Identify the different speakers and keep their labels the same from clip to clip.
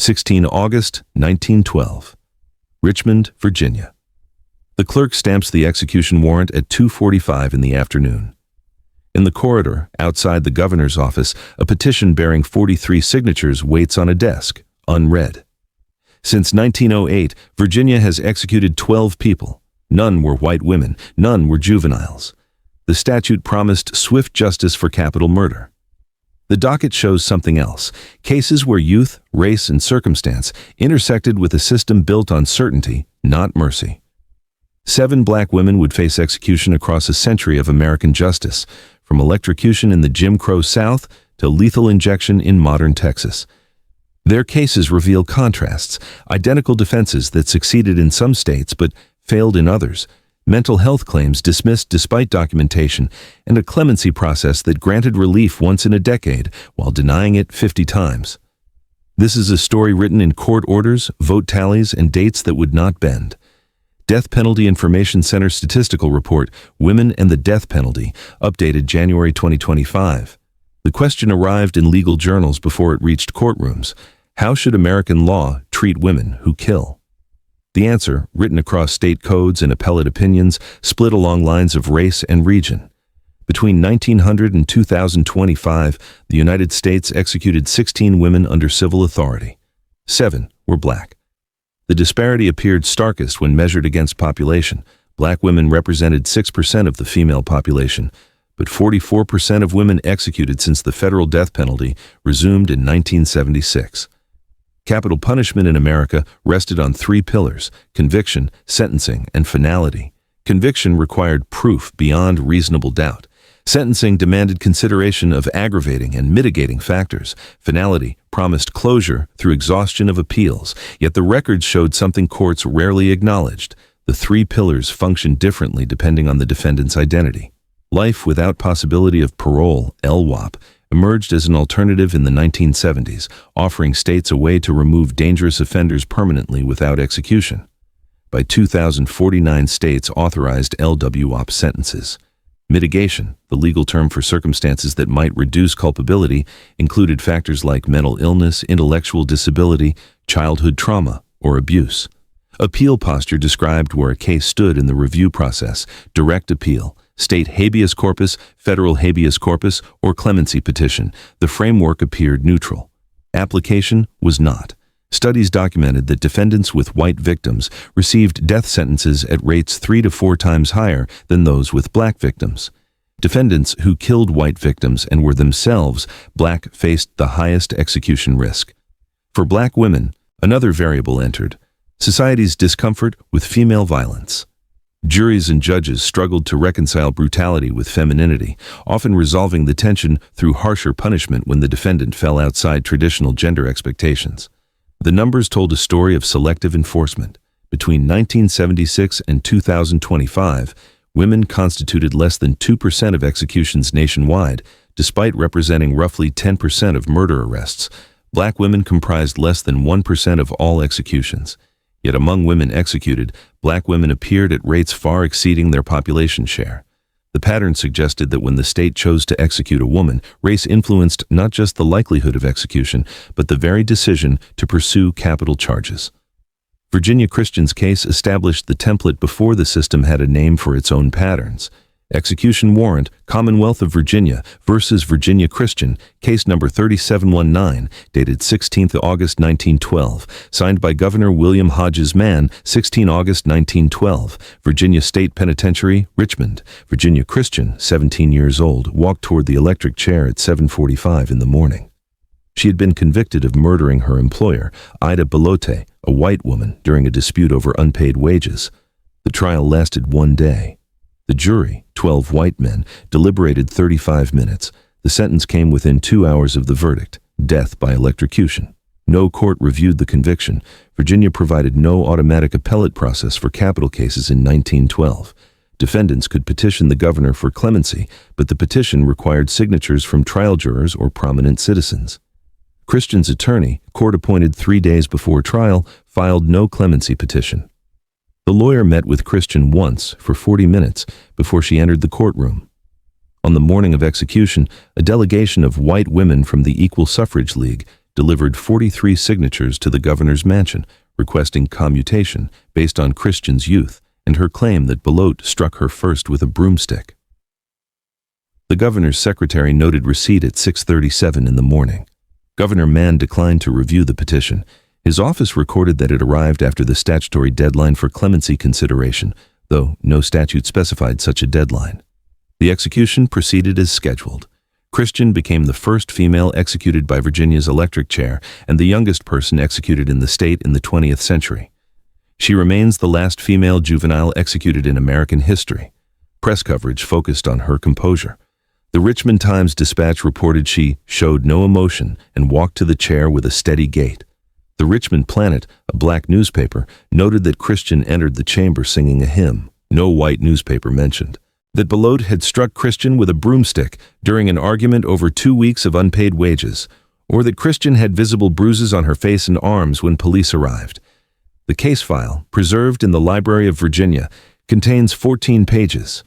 Speaker 1: 16 August 1912. Richmond, Virginia. The clerk stamps the execution warrant at 2:45 in the afternoon. In the corridor, outside the governor's office, a petition bearing 43 signatures waits on a desk, unread. Since 1908, Virginia has executed 12 people. None were white women, none were juveniles. The statute promised swift justice for capital murder. The docket shows something else: cases where youth, race, and circumstance intersected with a system built on certainty, not mercy. 7 black women would face execution across a century of American justice, from electrocution in the Jim Crow South to lethal injection in modern Texas. Their cases reveal contrasts: identical defenses that succeeded in some states but failed in others, mental health claims dismissed despite documentation, and a clemency process that granted relief once in a decade while denying it 50 times. This is a story written in court orders, vote tallies, and dates that would not bend. Death Penalty Information Center Statistical Report, Women and the Death Penalty, updated January 2025. The question arrived in legal journals before it reached courtrooms: how should American law treat women who kill? The answer, written across state codes and appellate opinions, split along lines of race and region. Between 1900 and 2025, the United States executed 16 women under civil authority. 7 were black. The disparity appeared starkest when measured against population. Black women represented 6% of the female population, but 44% of women executed since the federal death penalty resumed in 1976. Capital punishment in America rested on 3 pillars: conviction, sentencing, and finality. Conviction required proof beyond reasonable doubt. Sentencing demanded consideration of aggravating and mitigating factors. Finality promised closure through exhaustion of appeals, yet the records showed something courts rarely acknowledged: the 3 pillars functioned differently depending on the defendant's identity. Life without possibility of parole, LWOP, emerged as an alternative in the 1970s, offering states a way to remove dangerous offenders permanently without execution. By 2049 states authorized LWOP sentences. Mitigation, the legal term for circumstances that might reduce culpability, included factors like mental illness, intellectual disability, childhood trauma, or abuse. Appeal posture described where a case stood in the review process: direct appeal, state habeas corpus, federal habeas corpus, or clemency petition. The framework appeared neutral. Application was not. Studies documented that defendants with white victims received death sentences at rates 3 to 4 times higher than those with black victims. Defendants who killed white victims and were themselves black faced the highest execution risk. For black women, another variable entered: society's discomfort with female violence. Juries and judges struggled to reconcile brutality with femininity, often resolving the tension through harsher punishment when the defendant fell outside traditional gender expectations. The numbers told a story of selective enforcement. Between 1976 and 2025, women constituted less than 2% of executions nationwide, despite representing roughly 10% of murder arrests. Black women comprised less than 1% of all executions. Yet among women executed, black women appeared at rates far exceeding their population share. The pattern suggested that when the state chose to execute a woman, race influenced not just the likelihood of execution, but the very decision to pursue capital charges. Virginia Christian's case established the template before the system had a name for its own patterns. Execution warrant, Commonwealth of Virginia versus Virginia Christian, case number 3719, dated 16 August 1912, signed by Governor William Hodges Mann, 16 August 1912, Virginia State Penitentiary, Richmond. Virginia Christian, 17 years old, walked toward the electric chair at 7:45 in the morning. She had been convicted of murdering her employer, Ida Belote, a white woman, during a dispute over unpaid wages. The trial lasted 1 day. The jury, 12 white men, deliberated 35 minutes. The sentence came within 2 hours of the verdict: death by electrocution. No court reviewed the conviction. Virginia provided no automatic appellate process for capital cases in 1912. Defendants could petition the governor for clemency, but the petition required signatures from trial jurors or prominent citizens. Christian's attorney, court appointed 3 days before trial, filed no clemency petition. The lawyer met with Christian once for 40 minutes before she entered the courtroom. On the morning of execution, a delegation of white women from the Equal Suffrage League, delivered 43 signatures to the governor's mansion, requesting commutation based on Christian's youth and her claim that Belote struck her first with a broomstick. The governor's secretary noted receipt at 6:37 in the morning. Governor Mann declined to review the petition. His office recorded that it arrived after the statutory deadline for clemency consideration, though no statute specified such a deadline. The execution proceeded as scheduled. Christian became the first female executed by Virginia's electric chair and the youngest person executed in the state in the 20th century. She remains the last female juvenile executed in American history. Press coverage focused on her composure. The Richmond Times-Dispatch reported she showed no emotion and walked to the chair with a steady gait. The Richmond Planet, a black newspaper, noted that Christian entered the chamber singing a hymn. No white newspaper mentioned that Belote had struck Christian with a broomstick during an argument over 2 weeks of unpaid wages, or that Christian had visible bruises on her face and arms when police arrived. The case file, preserved in the Library of Virginia, contains 14 pages.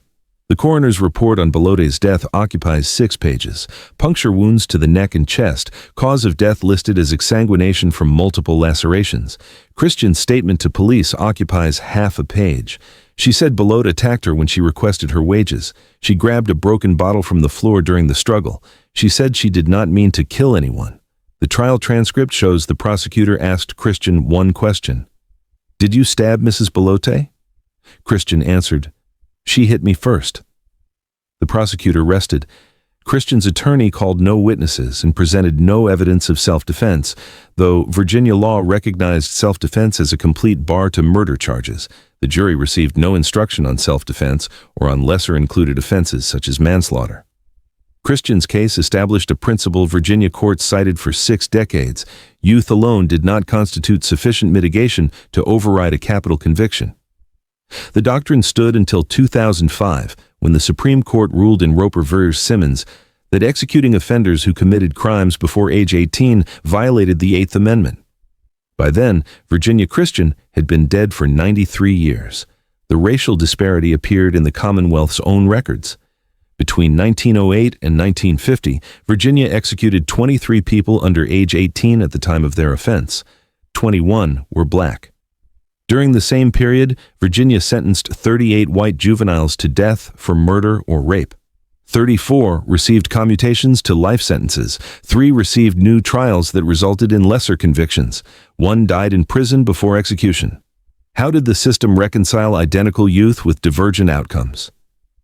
Speaker 1: The coroner's report on Belote's death occupies 6 pages. Puncture wounds to the neck and chest, cause of death listed as exsanguination from multiple lacerations. Christian's statement to police occupies half a page. She said Belote attacked her when she requested her wages. She grabbed a broken bottle from the floor during the struggle. She said she did not mean to kill anyone. The trial transcript shows the prosecutor asked Christian one question. "Did you stab Mrs. Belote?" Christian answered, "She hit me first." The prosecutor rested. Christian's attorney called no witnesses and presented no evidence of self-defense, though Virginia law recognized self-defense as a complete bar to murder charges. The jury received no instruction on self-defense or on lesser-included offenses such as manslaughter. Christian's case established a principle Virginia courts cited for 6 decades. Youth alone did not constitute sufficient mitigation to override a capital conviction. The doctrine stood until 2005, when the Supreme Court ruled in Roper v. Simmons that executing offenders who committed crimes before age 18 violated the Eighth Amendment. By then, Virginia Christian had been dead for 93 years. The racial disparity appeared in the Commonwealth's own records. Between 1908 and 1950, Virginia executed 23 people under age 18 at the time of their offense. 21 were black. During the same period, Virginia sentenced 38 white juveniles to death for murder or rape. 34 received commutations to life sentences. 3 received new trials that resulted in lesser convictions. 1 died in prison before execution. How did the system reconcile identical youth with divergent outcomes?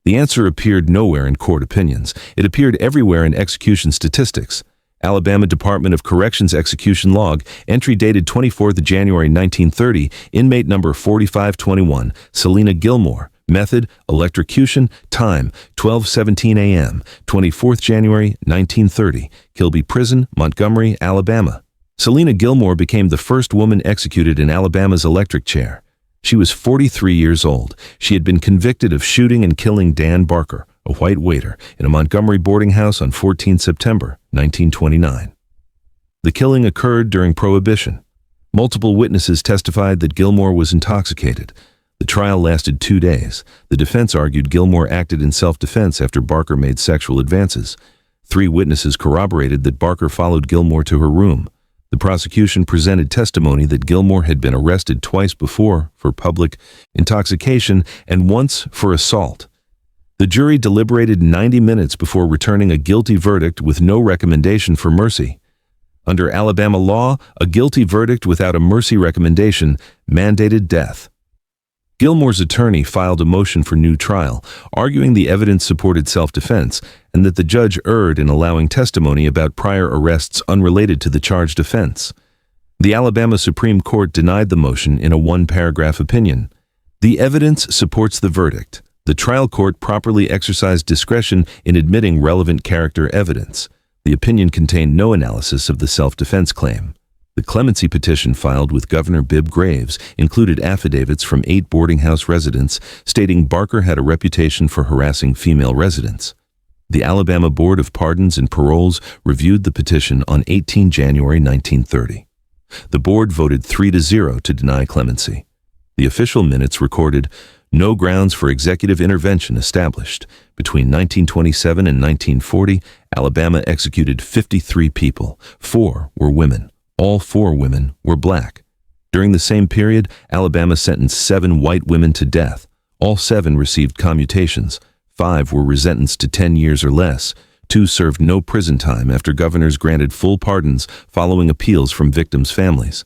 Speaker 1: The answer appeared nowhere in court opinions. It appeared everywhere in execution statistics. Alabama Department of Corrections execution log, entry dated 24th January 1930, inmate number 4521, Selena Gilmore. Method, electrocution. Time, 12:17 a.m., 24th January 1930, Kilby Prison, Montgomery, Alabama. Selena Gilmore became the first woman executed in Alabama's electric chair. She was 43 years old. She had been convicted of shooting and killing Dan Barker, a white waiter, in a Montgomery boarding house on 14 September 1929. The killing occurred during Prohibition. Multiple witnesses testified that Gilmore was intoxicated. The trial lasted 2 days. The defense argued Gilmore acted in self-defense after Barker made sexual advances. 3 witnesses corroborated that Barker followed Gilmore to her room. The prosecution presented testimony that Gilmore had been arrested twice before for public intoxication and once for assault. The jury deliberated 90 minutes before returning a guilty verdict with no recommendation for mercy. Under Alabama law, a guilty verdict without a mercy recommendation mandated death. Gilmore's attorney filed a motion for new trial, arguing the evidence supported self-defense and that the judge erred in allowing testimony about prior arrests unrelated to the charged offense. The Alabama Supreme Court denied the motion in a 1-paragraph opinion. The evidence supports the verdict. The trial court properly exercised discretion in admitting relevant character evidence. The opinion contained no analysis of the self-defense claim. The clemency petition filed with Governor Bibb Graves included affidavits from 8 boarding house residents stating Barker had a reputation for harassing female residents. The Alabama Board of Pardons and Paroles reviewed the petition on 18 January 1930. The board voted 3-0 to deny clemency. The official minutes recorded, "No grounds for executive intervention established. Between 1927 and 1940, Alabama executed 53 people. 4 were women. All 4 women were black. During the same period, Alabama sentenced 7 white women to death. All 7 received commutations. 5 were sentenced to 10 years or less. 2 served no prison time after governors granted full pardons following appeals from victims' families.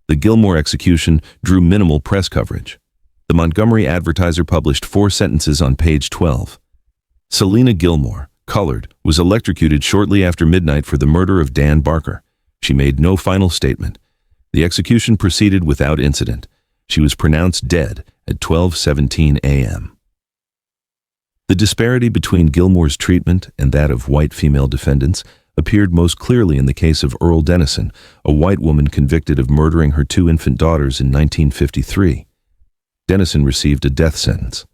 Speaker 1: The Gilmore execution drew minimal press coverage. The Montgomery Advertiser published 4 sentences on page 12. Selena Gilmore, colored, was electrocuted shortly after midnight for the murder of Dan Barker. She made no final statement. The execution proceeded without incident. She was pronounced dead at 12:17 a.m. The disparity between Gilmore's treatment and that of white female defendants appeared most clearly in the case of Earl Dennison, a white woman convicted of murdering her 2 infant daughters in 1953. Dennison received a death sentence.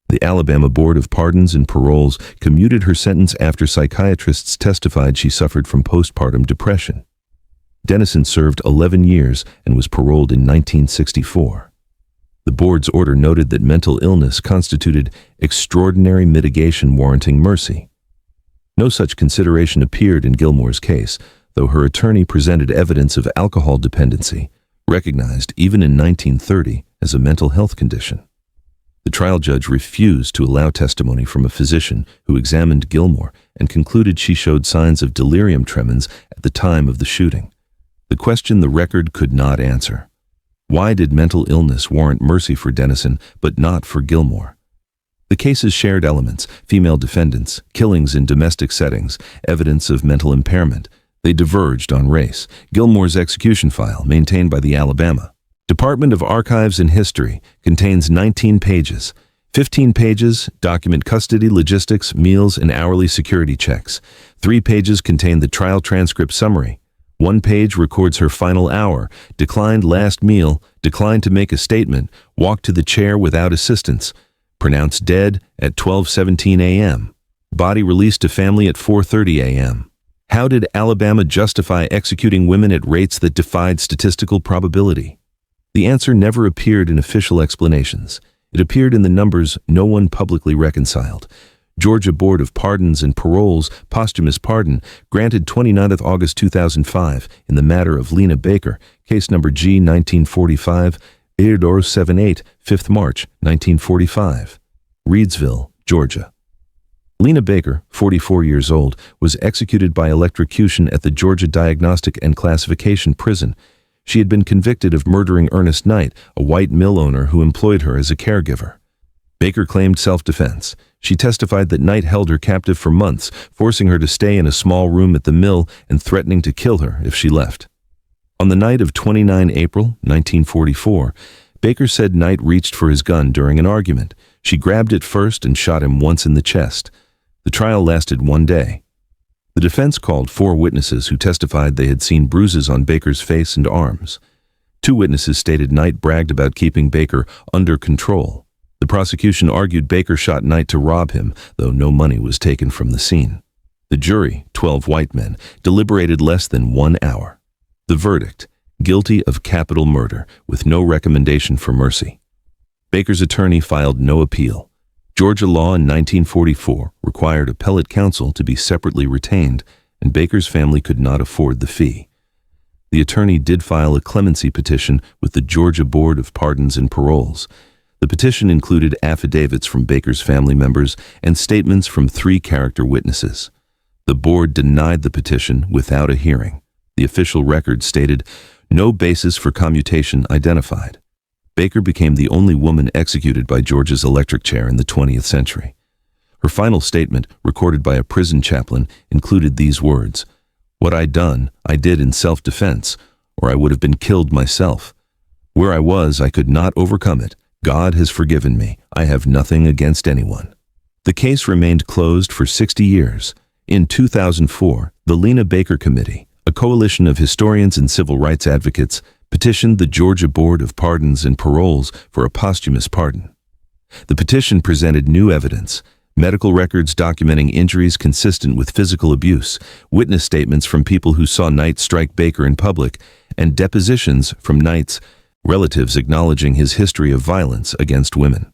Speaker 1: The Alabama Board of Pardons and Paroles commuted her sentence after psychiatrists testified she suffered from postpartum depression. Dennison served 11 years and was paroled in 1964. The board's order noted that mental illness constituted extraordinary mitigation warranting mercy. No such consideration appeared in Gilmore's case, though her attorney presented evidence of alcohol dependency, recognized even in 1930 as a mental health condition. The trial judge refused to allow testimony from a physician who examined Gilmore and concluded she showed signs of delirium tremens at the time of the shooting. The question the record could not answer. Why did mental illness warrant mercy for Dennison but not for Gilmore? The cases shared elements: female defendants, killings in domestic settings, evidence of mental impairment. They diverged on race. Gilmore's execution file, maintained by the Alabama Department of Archives and History, contains 19 pages. 15 pages document custody, logistics, meals, and hourly security checks. 3 pages contain the trial transcript summary. 1 page records her final hour: declined last meal, declined to make a statement, walked to the chair without assistance, pronounced dead at 12:17 a.m., body released to family at 4:30 a.m. How did Alabama justify executing women at rates that defied statistical probability? The answer never appeared in official explanations. It appeared in the numbers no one publicly reconciled. Georgia Board of Pardons and Paroles posthumous pardon granted 29 August 2005 in the matter of Lena Baker, case number G 1945, 78, 5th March 1945, Reedsville, Georgia. Lena Baker, 44 years old, was executed by electrocution at the Georgia Diagnostic and Classification Prison. She had been convicted of murdering Ernest Knight, a white mill owner who employed her as a caregiver. Baker claimed self-defense. She testified that Knight held her captive for months, forcing her to stay in a small room at the mill and threatening to kill her if she left. On the night of 29 April 1944, Baker said Knight reached for his gun during an argument. She grabbed it first and shot him once in the chest. The trial lasted 1 day. The defense called 4 witnesses who testified they had seen bruises on Baker's face and arms. 2 witnesses stated Knight bragged about keeping Baker under control. The prosecution argued Baker shot Knight to rob him, though no money was taken from the scene. The jury, 12 white men, deliberated less than 1 hour. The verdict: guilty of capital murder, with no recommendation for mercy. Baker's attorney filed no appeal. Georgia law in 1944 required appellate counsel to be separately retained, and Baker's family could not afford the fee. The attorney did file a clemency petition with the Georgia Board of Pardons and Paroles. The petition included affidavits from Baker's family members and statements from 3 character witnesses. The board denied the petition without a hearing. The official record stated, "No basis for commutation identified." Baker became the only woman executed by Georgia's electric chair in the 20th century. Her final statement, recorded by a prison chaplain, included these words: "What I done, I did in self-defense, or I would have been killed myself. Where I was, I could not overcome it. God has forgiven me. I have nothing against anyone." The case remained closed for 60 years. In 2004, the Lena Baker Committee, a coalition of historians and civil rights advocates, petitioned the Georgia Board of Pardons and Paroles for a posthumous pardon. The petition presented new evidence: medical records documenting injuries consistent with physical abuse, witness statements from people who saw Knight strike Baker in public, and depositions from Knight's relatives acknowledging his history of violence against women.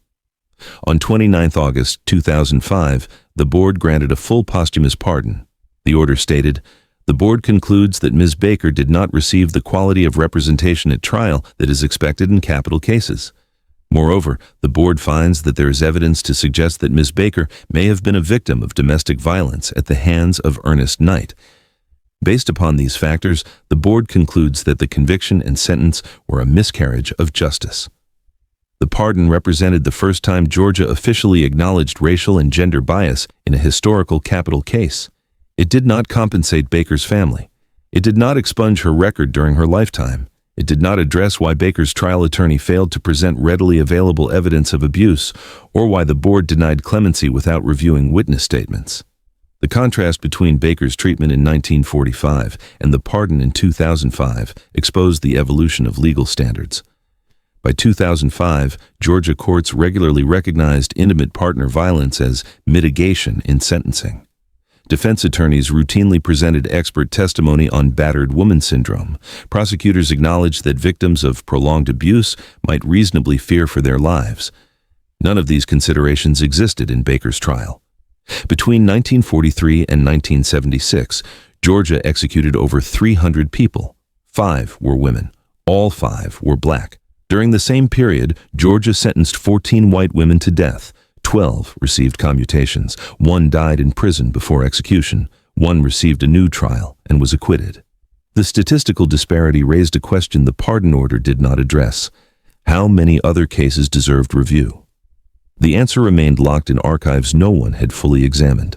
Speaker 1: On 29 August 2005, the board granted a full posthumous pardon. The order stated, "The board concludes that Ms. Baker did not receive the quality of representation at trial that is expected in capital cases. Moreover, the board finds that there is evidence to suggest that Ms. Baker may have been a victim of domestic violence at the hands of Ernest Knight. Based upon these factors, the board concludes that the conviction and sentence were a miscarriage of justice." The pardon represented the first time Georgia officially acknowledged racial and gender bias in a historical capital case. It did not compensate Baker's family. It did not expunge her record during her lifetime. It did not address why Baker's trial attorney failed to present readily available evidence of abuse, or why the board denied clemency without reviewing witness statements. The contrast between Baker's treatment in 1945 and the pardon in 2005 exposed the evolution of legal standards. By 2005, Georgia courts regularly recognized intimate partner violence as mitigation in sentencing. Defense attorneys routinely presented expert testimony on battered woman syndrome. Prosecutors acknowledged that victims of prolonged abuse might reasonably fear for their lives. None of these considerations existed in Baker's trial. Between 1943 and 1976, Georgia executed over 300 people. 5 were women. All 5 were black. During the same period, Georgia sentenced 14 white women to death. 12 received commutations. 1 died in prison before execution. 1 received a new trial and was acquitted. The statistical disparity raised a question the pardon order did not address. How many other cases deserved review? The answer remained locked in archives no one had fully examined.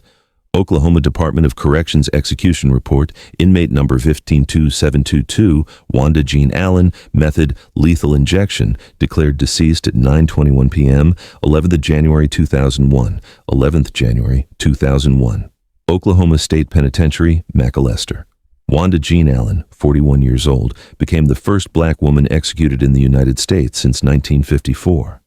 Speaker 1: Oklahoma Department of Corrections Execution Report, inmate number 152722, Wanda Jean Allen, method lethal injection, declared deceased at 9:21 p.m., 11th January 2001, 11th January 2001. Oklahoma State Penitentiary, McAlester. Wanda Jean Allen, 41 years old, became the first black woman executed in the United States since 1954.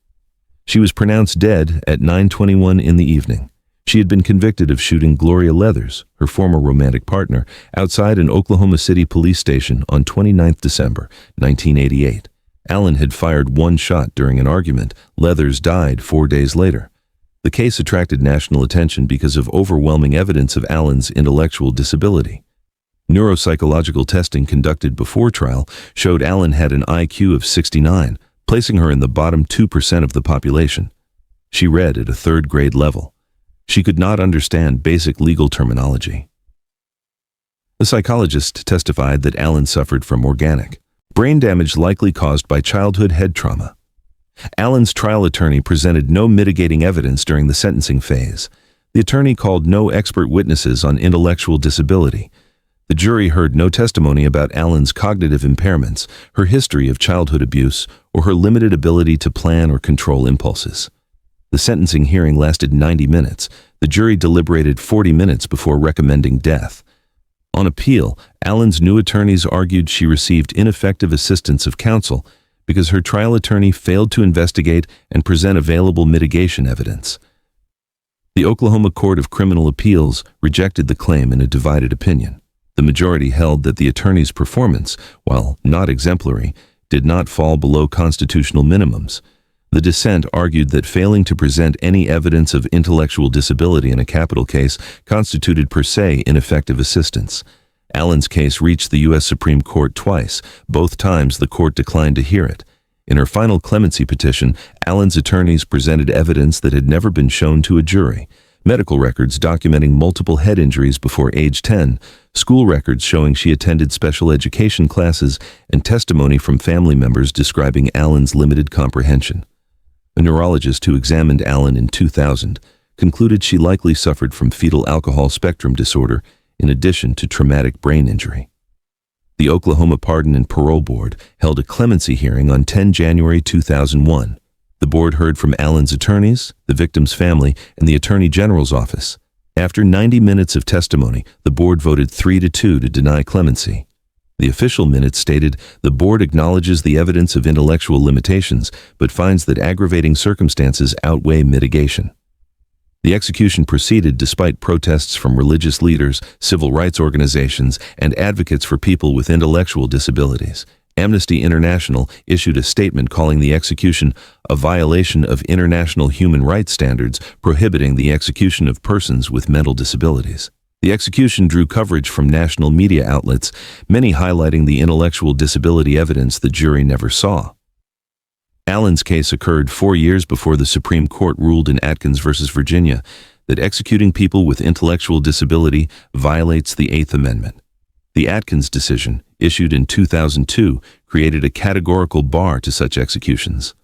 Speaker 1: She was pronounced dead at 9:21 in the evening. She had been convicted of shooting Gloria Leathers, her former romantic partner, outside an Oklahoma City police station on 29 December 1988. Allen had fired 1 shot during an argument. Leathers died 4 days later. The case attracted national attention because of overwhelming evidence of Allen's intellectual disability. Neuropsychological testing conducted before trial showed Allen had an IQ of 69, placing her in the bottom 2% of the population. She read at a 3rd grade level. She could not understand basic legal terminology. The psychologist testified that Allen suffered from organic brain damage likely caused by childhood head trauma. Allen's trial attorney presented no mitigating evidence during the sentencing phase. The attorney called no expert witnesses on intellectual disability. The jury heard no testimony about Allen's cognitive impairments, her history of childhood abuse, or her limited ability to plan or control impulses. The sentencing hearing lasted 90 minutes. The jury deliberated 40 minutes before recommending death. On appeal, Allen's new attorneys argued she received ineffective assistance of counsel because her trial attorney failed to investigate and present available mitigation evidence. The Oklahoma Court of Criminal Appeals rejected the claim in a divided opinion. The majority held that the attorney's performance, while not exemplary, did not fall below constitutional minimums. The dissent argued that failing to present any evidence of intellectual disability in a capital case constituted per se ineffective assistance. Allen's case reached the U.S. Supreme Court twice. Both times the court declined to hear it. In her final clemency petition, Allen's attorneys presented evidence that had never been shown to a jury. Medical records documenting multiple head injuries before age 10, school records showing she attended special education classes, and testimony from family members describing Allen's limited comprehension. A neurologist who examined Allen in 2000 concluded she likely suffered from fetal alcohol spectrum disorder in addition to traumatic brain injury. The Oklahoma Pardon and Parole Board held a clemency hearing on 10 January 2001. The board heard from Allen's attorneys, the victim's family, and the Attorney General's office. After 90 minutes of testimony, the board voted 3-2 to deny clemency. The official minutes stated, "The board acknowledges the evidence of intellectual limitations, but finds that aggravating circumstances outweigh mitigation." The execution proceeded despite protests from religious leaders, civil rights organizations, and advocates for people with intellectual disabilities. Amnesty International issued a statement calling the execution a violation of international human rights standards prohibiting the execution of persons with mental disabilities. The execution drew coverage from national media outlets, many highlighting the intellectual disability evidence the jury never saw. Allen's case occurred 4 years before the Supreme Court ruled in Atkins v. Virginia that executing people with intellectual disability violates the Eighth Amendment. The Atkins decision, issued in 2002, created a categorical bar to such executions.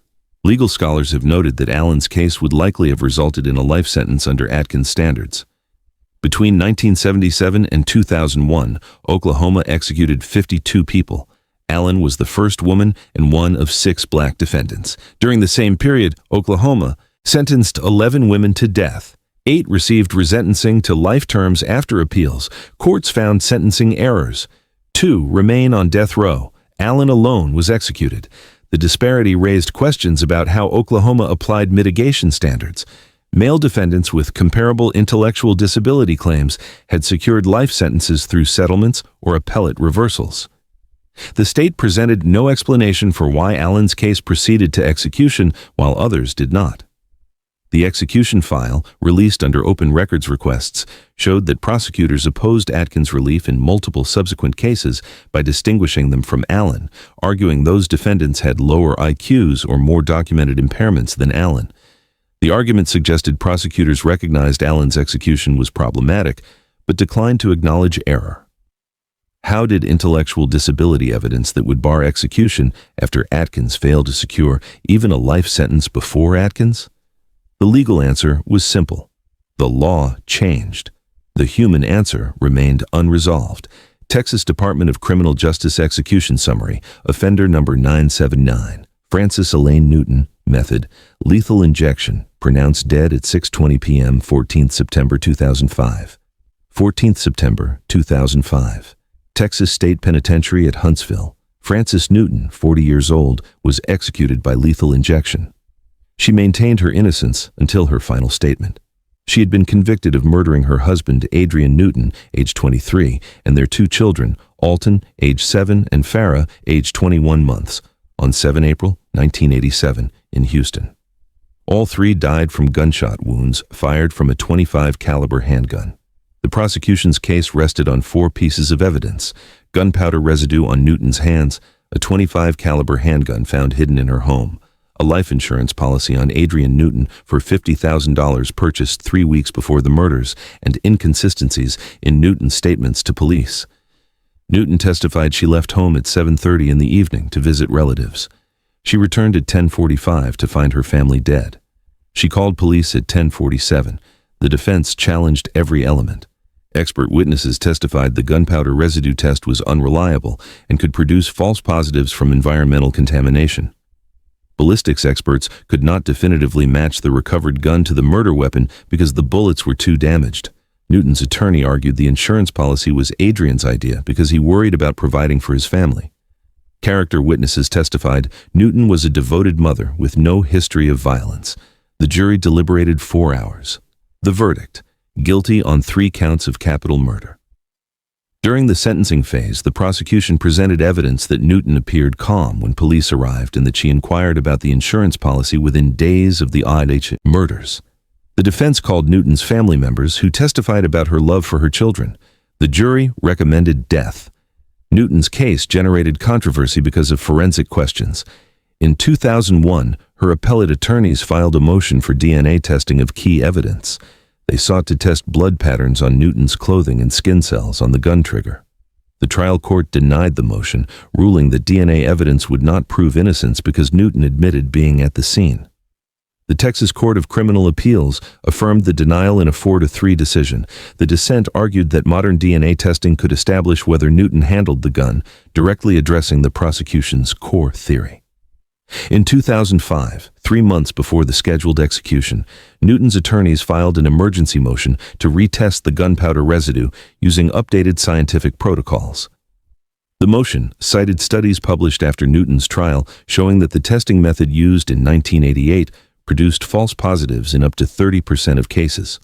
Speaker 1: Legal scholars have noted that Allen's case would likely have resulted in a life sentence under Atkins standards. Between 1977 and 2001, Oklahoma executed 52 people. Allen was the first woman and one of 6 black defendants. During the same period, Oklahoma sentenced 11 women to death. 8 received resentencing to life terms after appeals. Courts found sentencing errors. 2 remain on death row. Allen alone was executed. The disparity raised questions about how Oklahoma applied mitigation standards. Male defendants with comparable intellectual disability claims had secured life sentences through settlements or appellate reversals. The state presented no explanation for why Allen's case proceeded to execution while others did not. The execution file, released under open records requests, showed that prosecutors opposed Atkins' relief in multiple subsequent cases by distinguishing them from Allen, arguing those defendants had lower IQs or more documented impairments than Allen. The argument suggested prosecutors recognized Allen's execution was problematic, but declined to acknowledge error. How did intellectual disability evidence that would bar execution after Atkins failed to secure even a life sentence before Atkins? The legal answer was simple. The law changed. The human answer remained unresolved. Texas Department of Criminal Justice Execution Summary, Offender Number 979, Frances Elaine Newton, Method, lethal injection, pronounced dead at 6:20 p.m. 14th September 2005. 14th September 2005. Texas State Penitentiary at Huntsville. Frances Newton, 40 years old, was executed by lethal injection. She maintained her innocence until her final statement. She had been convicted of murdering her husband, Adrian Newton, age 23, and their 2 children, Alton, age 7, and Farah, age 21 months, on 7 April 1987 in Houston. All 3 died from gunshot wounds fired from a .25 caliber handgun. The prosecution's case rested on 4 pieces of evidence: gunpowder residue on Newton's hands, a .25 caliber handgun found hidden in her home, a life insurance policy on Adrian Newton for $50,000 purchased 3 weeks before the murders, and inconsistencies in Newton's statements to police. Newton testified she left home at 7:30 in the evening to visit relatives. She returned at 10:45 to find her family dead. She called police at 10:47. The defense challenged every element. Expert witnesses testified the gunpowder residue test was unreliable and could produce false positives from environmental contamination. Ballistics experts could not definitively match the recovered gun to the murder weapon because the bullets were too damaged. Newton's attorney argued the insurance policy was Adrian's idea because he worried about providing for his family. Character witnesses testified Newton was a devoted mother with no history of violence. The jury deliberated 4 hours. The verdict: guilty on 3 counts of capital murder. During the sentencing phase, the prosecution presented evidence that Newton appeared calm when police arrived and that she inquired about the insurance policy within days of the Odd murders. The defense called Newton's family members, who testified about her love for her children. The jury recommended death. Newton's case generated controversy because of forensic questions. In 2001, her appellate attorneys filed a motion for DNA testing of key evidence. They sought to test blood patterns on Newton's clothing and skin cells on the gun trigger. The trial court denied the motion, ruling that DNA evidence would not prove innocence because Newton admitted being at the scene. The Texas Court of Criminal Appeals affirmed the denial in a 4-3 decision. The dissent argued that modern DNA testing could establish whether Newton handled the gun, directly addressing the prosecution's core theory. In 2005, 3 months before the scheduled execution, Newton's attorneys filed an emergency motion to retest the gunpowder residue using updated scientific protocols. The motion cited studies published after Newton's trial showing that the testing method used in 1988 produced false positives in up to 30% of cases.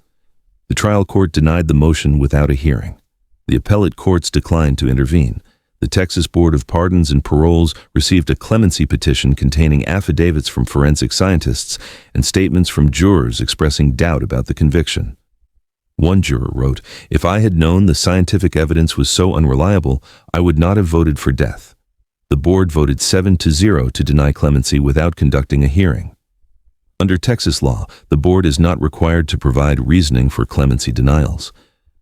Speaker 1: The trial court denied the motion without a hearing. The appellate courts declined to intervene. The Texas Board of Pardons and Paroles received a clemency petition containing affidavits from forensic scientists and statements from jurors expressing doubt about the conviction. One juror wrote, "If I had known the scientific evidence was so unreliable, I would not have voted for death." The board voted 7-0 to deny clemency without conducting a hearing. Under Texas law, the board is not required to provide reasoning for clemency denials.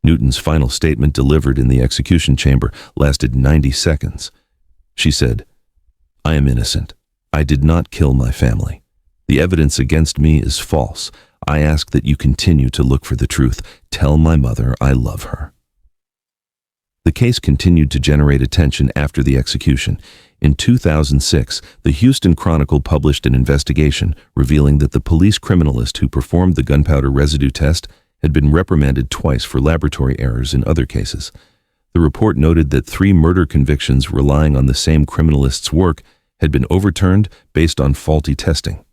Speaker 1: Newton's final statement delivered in the execution chamber lasted 90 seconds. She said, "I am innocent. I did not kill my family. The evidence against me is false. I ask that you continue to look for the truth. Tell my mother I love her." The case continued to generate attention after the execution. In 2006, the Houston Chronicle published an investigation revealing that the police criminalist who performed the gunpowder residue test had been reprimanded twice for laboratory errors in other cases. The report noted that 3 murder convictions relying on the same criminalist's work had been overturned based on faulty testing.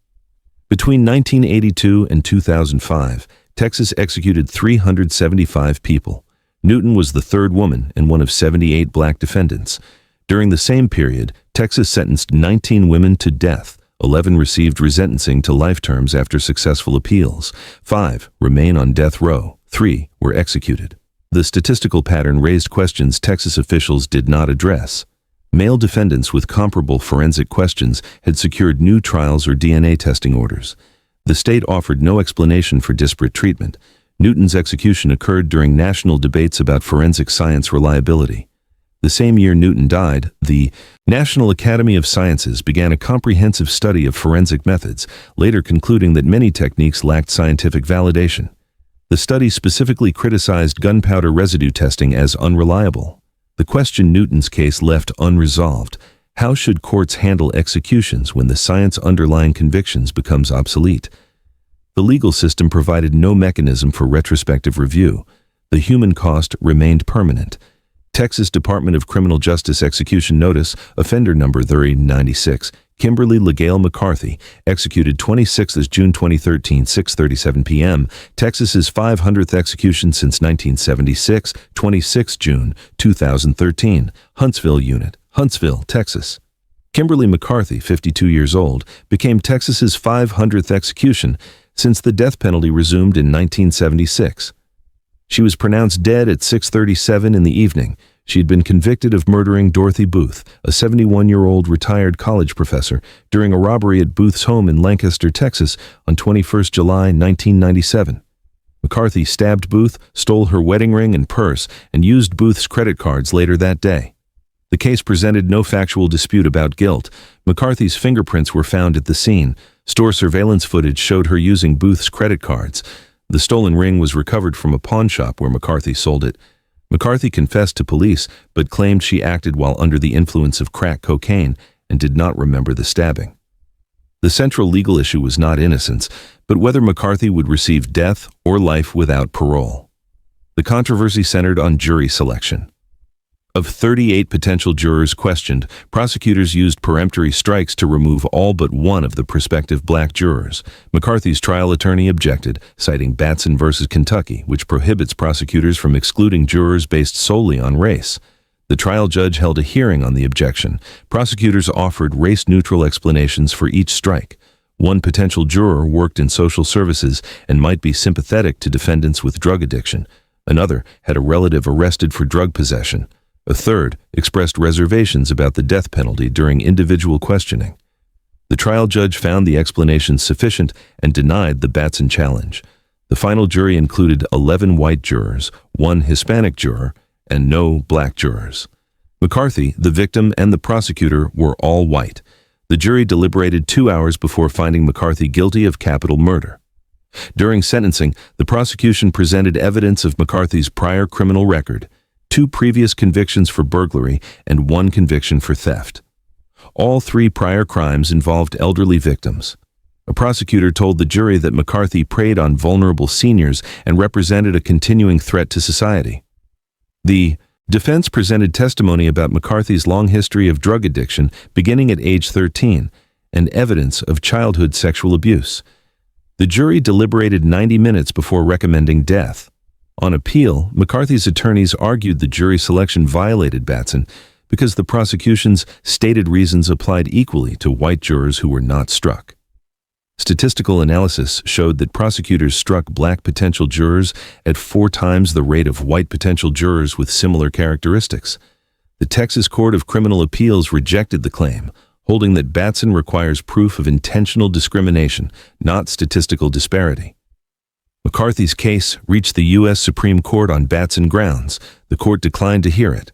Speaker 1: Between 1982 and 2005, Texas executed 375 people. Newton was the 3rd woman and one of 78 black defendants. During the same period, Texas sentenced 19 women to death. 11 received resentencing to life terms after successful appeals. 5 remain on death row. 3 were executed. The statistical pattern raised questions Texas officials did not address. Male defendants with comparable forensic questions had secured new trials or DNA testing orders. The state offered no explanation for disparate treatment. Newton's execution occurred during national debates about forensic science reliability. The same year Newton died, the National Academy of Sciences began a comprehensive study of forensic methods, later concluding that many techniques lacked scientific validation. The study specifically criticized gunpowder residue testing as unreliable. The question Newton's case left unresolved: how should courts handle executions when the science underlying convictions becomes obsolete? The legal system provided no mechanism for retrospective review. The human cost remained permanent. Texas Department of Criminal Justice Execution Notice, Offender Number 3096, Kimberly LaGale McCarthy, executed 26 June 2013, 6:37 p.m., Texas's 500th execution since 1976, 26 June 2013, Huntsville Unit, Huntsville, Texas. Kimberly McCarthy, 52 years old, became Texas's 500th execution since the death penalty resumed in 1976. She was pronounced dead at 6:37 in the evening. She had been convicted of murdering Dorothy Booth, a 71-year-old retired college professor, during a robbery at Booth's home in Lancaster, Texas, on 21 July 1997. McCarthy stabbed Booth, stole her wedding ring and purse, and used Booth's credit cards later that day. The case presented no factual dispute about guilt. McCarthy's fingerprints were found at the scene. Store surveillance footage showed her using Booth's credit cards. The stolen ring was recovered from a pawn shop where McCarthy sold it. McCarthy confessed to police, but claimed she acted while under the influence of crack cocaine and did not remember the stabbing. The central legal issue was not innocence, but whether McCarthy would receive death or life without parole. The controversy centered on jury selection. Of 38 potential jurors questioned, prosecutors used peremptory strikes to remove all but one of the prospective black jurors. McCarthy's trial attorney objected, citing Batson v. Kentucky, which prohibits prosecutors from excluding jurors based solely on race. The trial judge held a hearing on the objection. Prosecutors offered race-neutral explanations for each strike. One potential juror worked in social services and might be sympathetic to defendants with drug addiction. Another had a relative arrested for drug possession. A third expressed reservations about the death penalty during individual questioning. The trial judge found the explanations sufficient and denied the Batson challenge. The final jury included 11 white jurors, 1 Hispanic juror, and no black jurors. McCarthy, the victim, and the prosecutor were all white. The jury deliberated 2 hours before finding McCarthy guilty of capital murder. During sentencing, the prosecution presented evidence of McCarthy's prior criminal record: 2 previous convictions for burglary and 1 conviction for theft. All 3 prior crimes involved elderly victims. A prosecutor told the jury that McCarthy preyed on vulnerable seniors and represented a continuing threat to society. The defense presented testimony about McCarthy's long history of drug addiction beginning at age 13 and evidence of childhood sexual abuse. The jury deliberated 90 minutes before recommending death. On appeal, McCarthy's attorneys argued the jury selection violated Batson because the prosecution's stated reasons applied equally to white jurors who were not struck. Statistical analysis showed that prosecutors struck black potential jurors at 4 times the rate of white potential jurors with similar characteristics. The Texas Court of Criminal Appeals rejected the claim, holding that Batson requires proof of intentional discrimination, not statistical disparity. McCarthy's case reached the U.S. Supreme Court on Batson grounds. The court declined to hear it.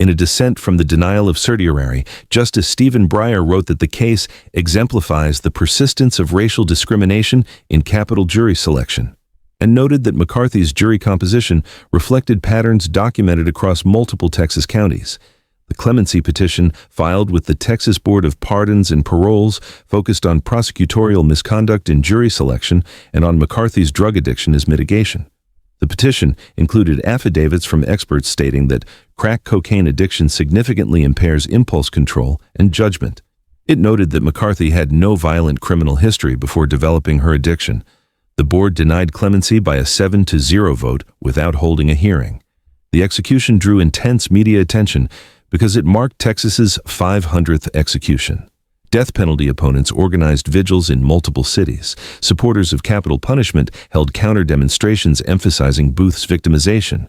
Speaker 1: In a dissent from the denial of certiorari, Justice Stephen Breyer wrote that the case exemplifies the persistence of racial discrimination in capital jury selection, and noted that McCarthy's jury composition reflected patterns documented across multiple Texas counties. The clemency petition filed with the Texas Board of Pardons and Paroles focused on prosecutorial misconduct in jury selection and on McCarthy's drug addiction as mitigation. The petition included affidavits from experts stating that crack cocaine addiction significantly impairs impulse control and judgment. It noted that McCarthy had no violent criminal history before developing her addiction. The board denied clemency by a 7-0 vote without holding a hearing. The execution drew intense media attention because it marked Texas's 500th execution. Death penalty opponents organized vigils in multiple cities. Supporters of capital punishment held counter-demonstrations emphasizing Booth's victimization.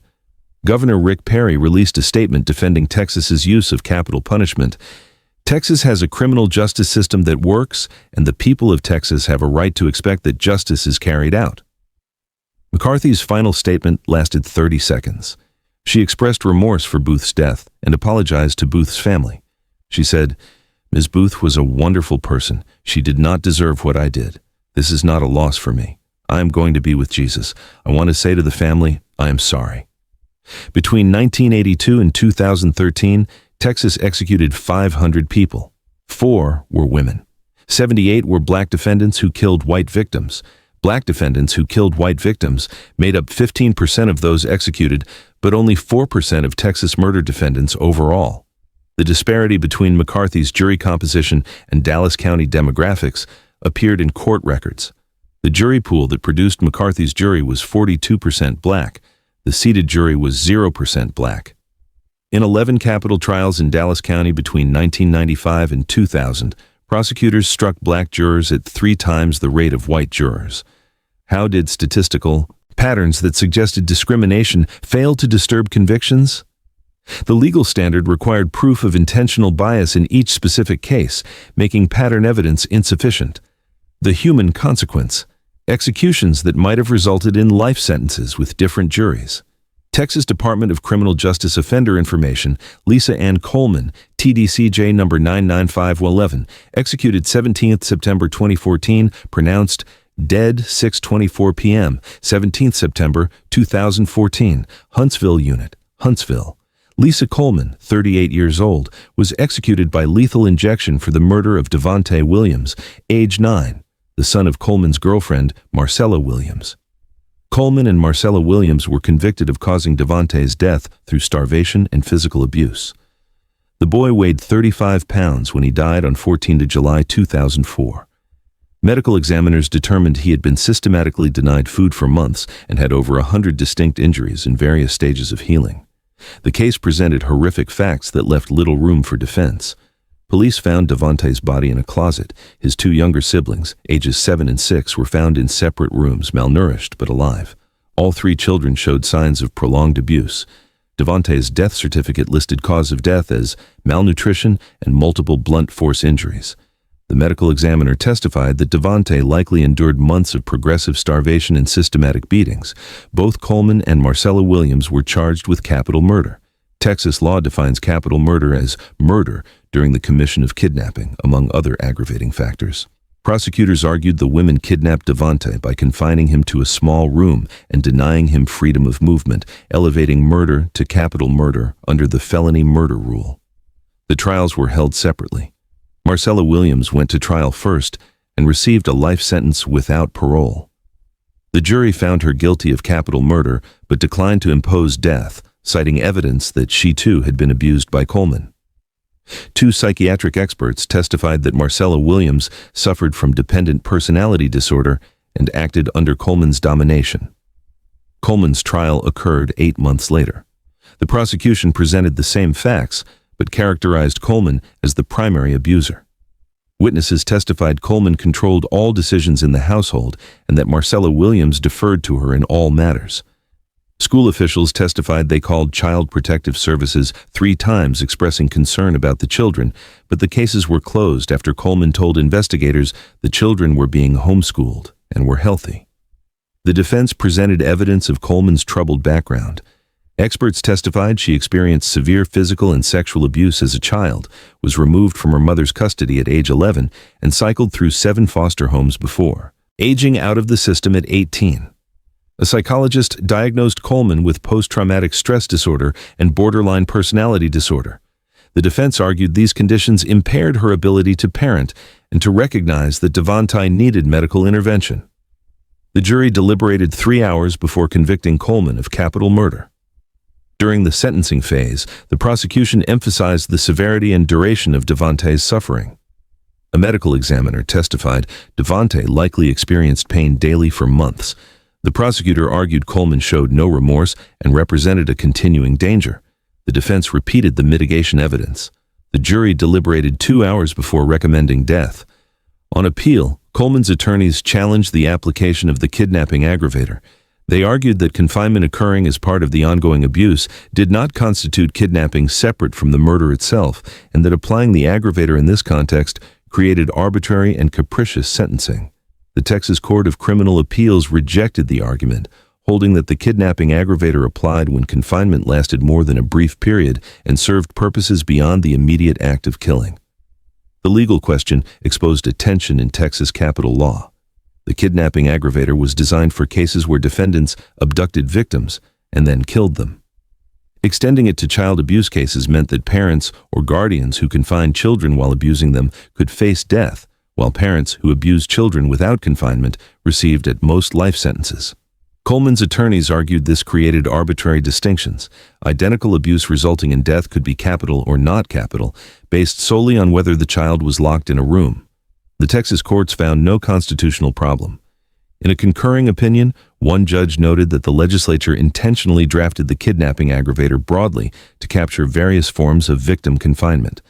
Speaker 1: Governor Rick Perry released a statement defending Texas's use of capital punishment. Texas has a criminal justice system that works, and the people of Texas have a right to expect that justice is carried out. McCarthy's final statement lasted 30 seconds. She expressed remorse for Booth's death and apologized to Booth's family. She said, "Ms. Booth was a wonderful person. She did not deserve what I did. This is not a loss for me. I am going to be with Jesus. I want to say to the family, I am sorry." Between 1982 and 2013, Texas executed 500 people. 4 were women. 78 were black defendants who killed white victims. Black defendants who killed white victims made up 15% of those executed, but only 4% of Texas murder defendants overall. The disparity between McCarthy's jury composition and Dallas County demographics appeared in court records. The jury pool that produced McCarthy's jury was 42% black. The seated jury was 0% black. In 11 capital trials in Dallas County between 1995 and 2000, prosecutors struck black jurors at 3 times the rate of white jurors. How did statistical patterns that suggested discrimination fail to disturb convictions? The legal standard required proof of intentional bias in each specific case, making pattern evidence insufficient. The human consequence: executions that might have resulted in life sentences with different juries. Texas Department of Criminal Justice Offender Information, Lisa Ann Coleman, TDCJ number 99511, executed 17 September 2014, pronounced dead 6:24 p.m., 17 September 2014, Huntsville Unit, Huntsville. Lisa Coleman, 38 years old, was executed by lethal injection for the murder of Devontae Williams, age 9, the son of Coleman's girlfriend, Marcella Williams. Coleman and Marcella Williams were convicted of causing Devontae's death through starvation and physical abuse. The boy weighed 35 pounds when he died on 14 July 2004. Medical examiners determined he had been systematically denied food for months and had over 100 distinct injuries in various stages of healing. The case presented horrific facts that left little room for defense. Police found Devontae's body in a closet. His 2 younger siblings, ages 7 and 6, were found in separate rooms, malnourished but alive. All 3 children showed signs of prolonged abuse. Devontae's death certificate listed cause of death as malnutrition and multiple blunt force injuries. The medical examiner testified that Devontae likely endured months of progressive starvation and systematic beatings. Both Coleman and Marcella Williams were charged with capital murder. Texas law defines capital murder as murder during the commission of kidnapping, among other aggravating factors. Prosecutors argued the women kidnapped Devontae by confining him to a small room and denying him freedom of movement, elevating murder to capital murder under the felony murder rule. The trials were held separately. Marcella Williams went to trial first and received a life sentence without parole. The jury found her guilty of capital murder but declined to impose death, citing evidence that she too had been abused by Coleman. 2 psychiatric experts testified that Marcella Williams suffered from dependent personality disorder and acted under Coleman's domination. Coleman's trial occurred 8 months later. The prosecution presented the same facts, but characterized Coleman as the primary abuser. Witnesses testified Coleman controlled all decisions in the household and that Marcella Williams deferred to her in all matters. School officials testified they called Child Protective Services 3 times expressing concern about the children, but the cases were closed after Coleman told investigators the children were being homeschooled and were healthy. The defense presented evidence of Coleman's troubled background. Experts testified she experienced severe physical and sexual abuse as a child, was removed from her mother's custody at age 11, and cycled through 7 foster homes before aging out of the system at 18. A psychologist diagnosed Coleman with post-traumatic stress disorder and borderline personality disorder. The defense argued these conditions impaired her ability to parent and to recognize that Devontae needed medical intervention. The jury deliberated 3 hours before convicting Coleman of capital murder. During the sentencing phase, the prosecution emphasized the severity and duration of Devontae's suffering. A medical examiner testified Devontae likely experienced pain daily for months. The prosecutor argued Coleman showed no remorse and represented a continuing danger. The defense repeated the mitigation evidence. The jury deliberated 2 hours before recommending death. On appeal, Coleman's attorneys challenged the application of the kidnapping aggravator. They argued that confinement occurring as part of the ongoing abuse did not constitute kidnapping separate from the murder itself, and that applying the aggravator in this context created arbitrary and capricious sentencing. The Texas Court of Criminal Appeals rejected the argument, holding that the kidnapping aggravator applied when confinement lasted more than a brief period and served purposes beyond the immediate act of killing. The legal question exposed a tension in Texas capital law. The kidnapping aggravator was designed for cases where defendants abducted victims and then killed them. Extending it to child abuse cases meant that parents or guardians who confined children while abusing them could face death, while parents who abused children without confinement received at most life sentences. Coleman's attorneys argued this created arbitrary distinctions. Identical abuse resulting in death could be capital or not capital, based solely on whether the child was locked in a room. The Texas courts found no constitutional problem. In a concurring opinion, one judge noted that the legislature intentionally drafted the kidnapping aggravator broadly to capture various forms of victim confinement.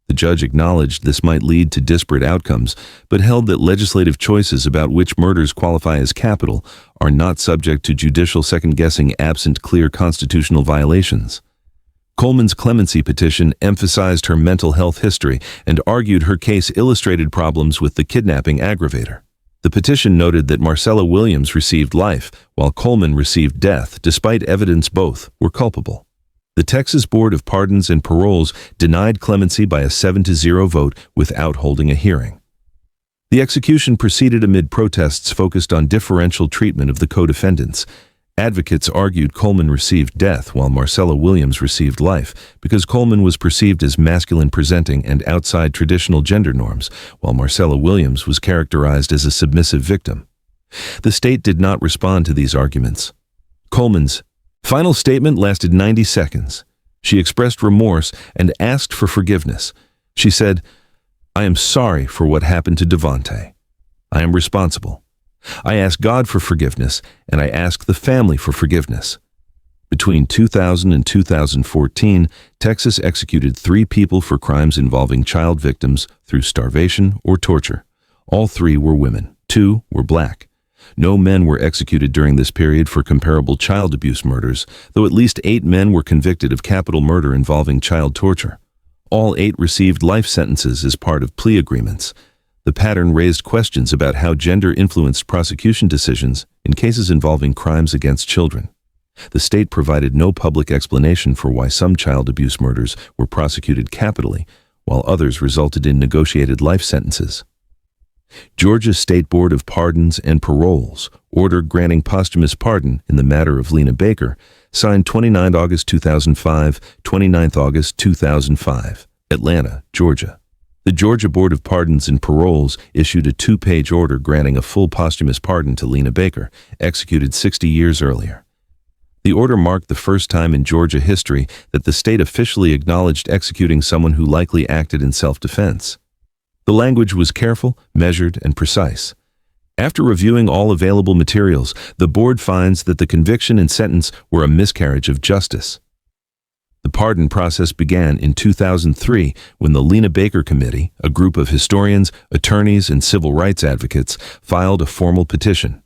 Speaker 1: The judge acknowledged this might lead to disparate outcomes, but held that legislative choices about which murders qualify as capital are not subject to judicial second-guessing absent clear constitutional violations. Coleman's clemency petition emphasized her mental health history and argued her case illustrated problems with the kidnapping aggravator. The petition noted that Marcella Williams received life, while Coleman received death, despite evidence both were culpable. The Texas Board of Pardons and Paroles denied clemency by a 7-0 vote without holding a hearing. The execution proceeded amid protests focused on differential treatment of the co-defendants. Advocates argued Coleman received death while Marcella Williams received life because Coleman was perceived as masculine-presenting and outside traditional gender norms, while Marcella Williams was characterized as a submissive victim. The state did not respond to these arguments. Coleman's final statement lasted 90 seconds. She expressed remorse and asked for forgiveness. She said, "I am sorry for what happened to Devontae. I am responsible. I ask God for forgiveness, and I ask the family for forgiveness." Between 2000 and 2014, Texas executed 3 people for crimes involving child victims through starvation or torture. All 3 were women. 2 were black. No men were executed during this period for comparable child abuse murders, though at least 8 men were convicted of capital murder involving child torture. All 8 received life sentences as part of plea agreements. The pattern raised questions about how gender influenced prosecution decisions in cases involving crimes against children. The state provided no public explanation for why some child abuse murders were prosecuted capitally, while others resulted in negotiated life sentences. Georgia State Board of Pardons and Paroles order granting posthumous pardon in the matter of Lena Baker, signed 29 August 2005, 29 August 2005, Atlanta, Georgia. The Georgia Board of Pardons and Paroles issued a 2-page order granting a full posthumous pardon to Lena Baker, executed 60 years earlier. The order marked the first time in Georgia history that the state officially acknowledged executing someone who likely acted in self-defense. The language was careful, measured, and precise. After reviewing all available materials, the board finds that the conviction and sentence were a miscarriage of justice. The pardon process began in 2003 when the Lena Baker Committee, a group of historians, attorneys, and civil rights advocates, filed a formal petition.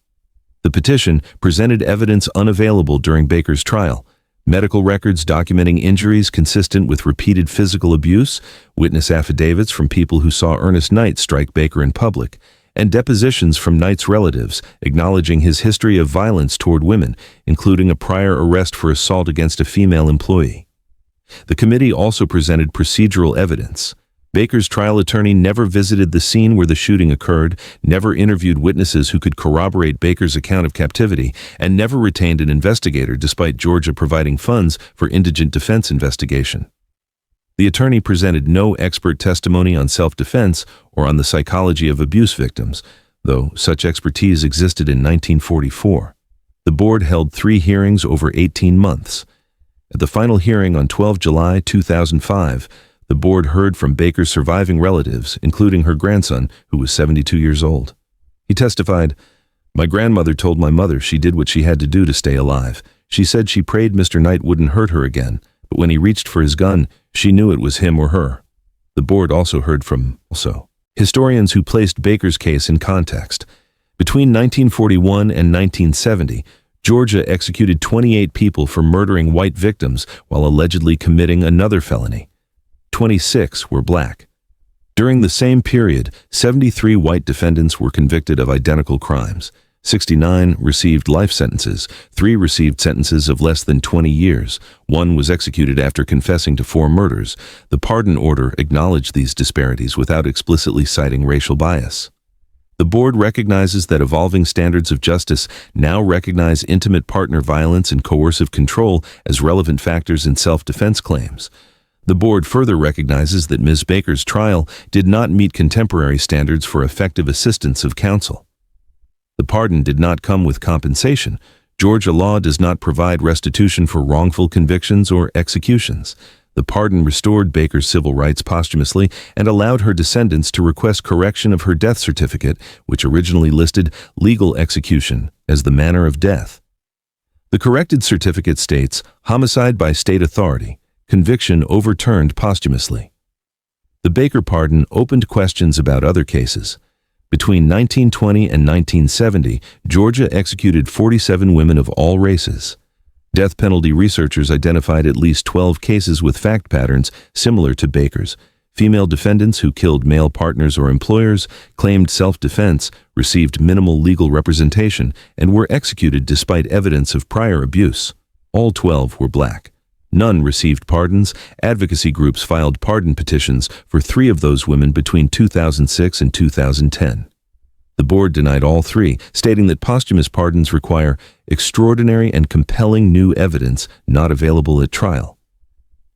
Speaker 1: The petition presented evidence unavailable during Baker's trial: medical records documenting injuries consistent with repeated physical abuse, witness affidavits from people who saw Ernest Knight strike Baker in public, and depositions from Knight's relatives acknowledging his history of violence toward women, including a prior arrest for assault against a female employee. The committee also presented procedural evidence. Baker's trial attorney never visited the scene where the shooting occurred, never interviewed witnesses who could corroborate Baker's account of captivity, and never retained an investigator despite Georgia providing funds for indigent defense investigation. The attorney presented no expert testimony on self-defense or on the psychology of abuse victims, though such expertise existed in 1944. The board held 3 hearings over 18 months. At the final hearing on 12 July 2005, the board heard from Baker's surviving relatives, including her grandson, who was 72 years old. He testified, "My grandmother told my mother she did what she had to do to stay alive. She said she prayed Mr. Knight wouldn't hurt her again, but when he reached for his gun, she knew it was him or her." The board also heard from historians who placed Baker's case in context. Between 1941 and 1970, Georgia executed 28 people for murdering white victims while allegedly committing another felony. 26 were black. During the same period, 73 white defendants were convicted of identical crimes. 69 received life sentences, 3 received sentences of less than 20 years, 1 was executed after confessing to 4 murders. The pardon order acknowledged these disparities without explicitly citing racial bias. The board recognizes that evolving standards of justice now recognize intimate partner violence and coercive control as relevant factors in self-defense claims. The board further recognizes that Ms. Baker's trial did not meet contemporary standards for effective assistance of counsel. The pardon did not come with compensation. Georgia law does not provide restitution for wrongful convictions or executions. The pardon restored Baker's civil rights posthumously and allowed her descendants to request correction of her death certificate, which originally listed legal execution as the manner of death. The corrected certificate states homicide by state authority, conviction overturned posthumously. The Baker pardon opened questions about other cases. Between 1920 and 1970, Georgia executed 47 women of all races. Death penalty researchers identified at least 12 cases with fact patterns similar to Baker's. Female defendants who killed male partners or employers, claimed self-defense, received minimal legal representation, and were executed despite evidence of prior abuse. All 12 were black. None received pardons. Advocacy groups filed pardon petitions for 3 of those women between 2006 and 2010. The board denied all 3, stating that posthumous pardons require extraordinary and compelling new evidence not available at trial.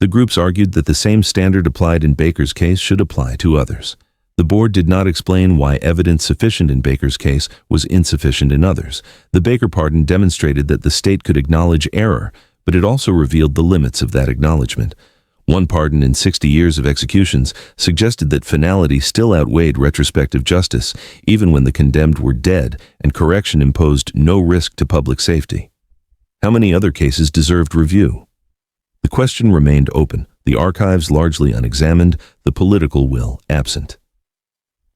Speaker 1: The groups argued that the same standard applied in Baker's case should apply to others. The board did not explain why evidence sufficient in Baker's case was insufficient in others. The Baker pardon demonstrated that the state could acknowledge error, but it also revealed the limits of that acknowledgement. One pardon in 60 years of executions suggested that finality still outweighed retrospective justice, even when the condemned were dead, and correction imposed no risk to public safety. How many other cases deserved review? The question remained open, the archives largely unexamined, the political will absent.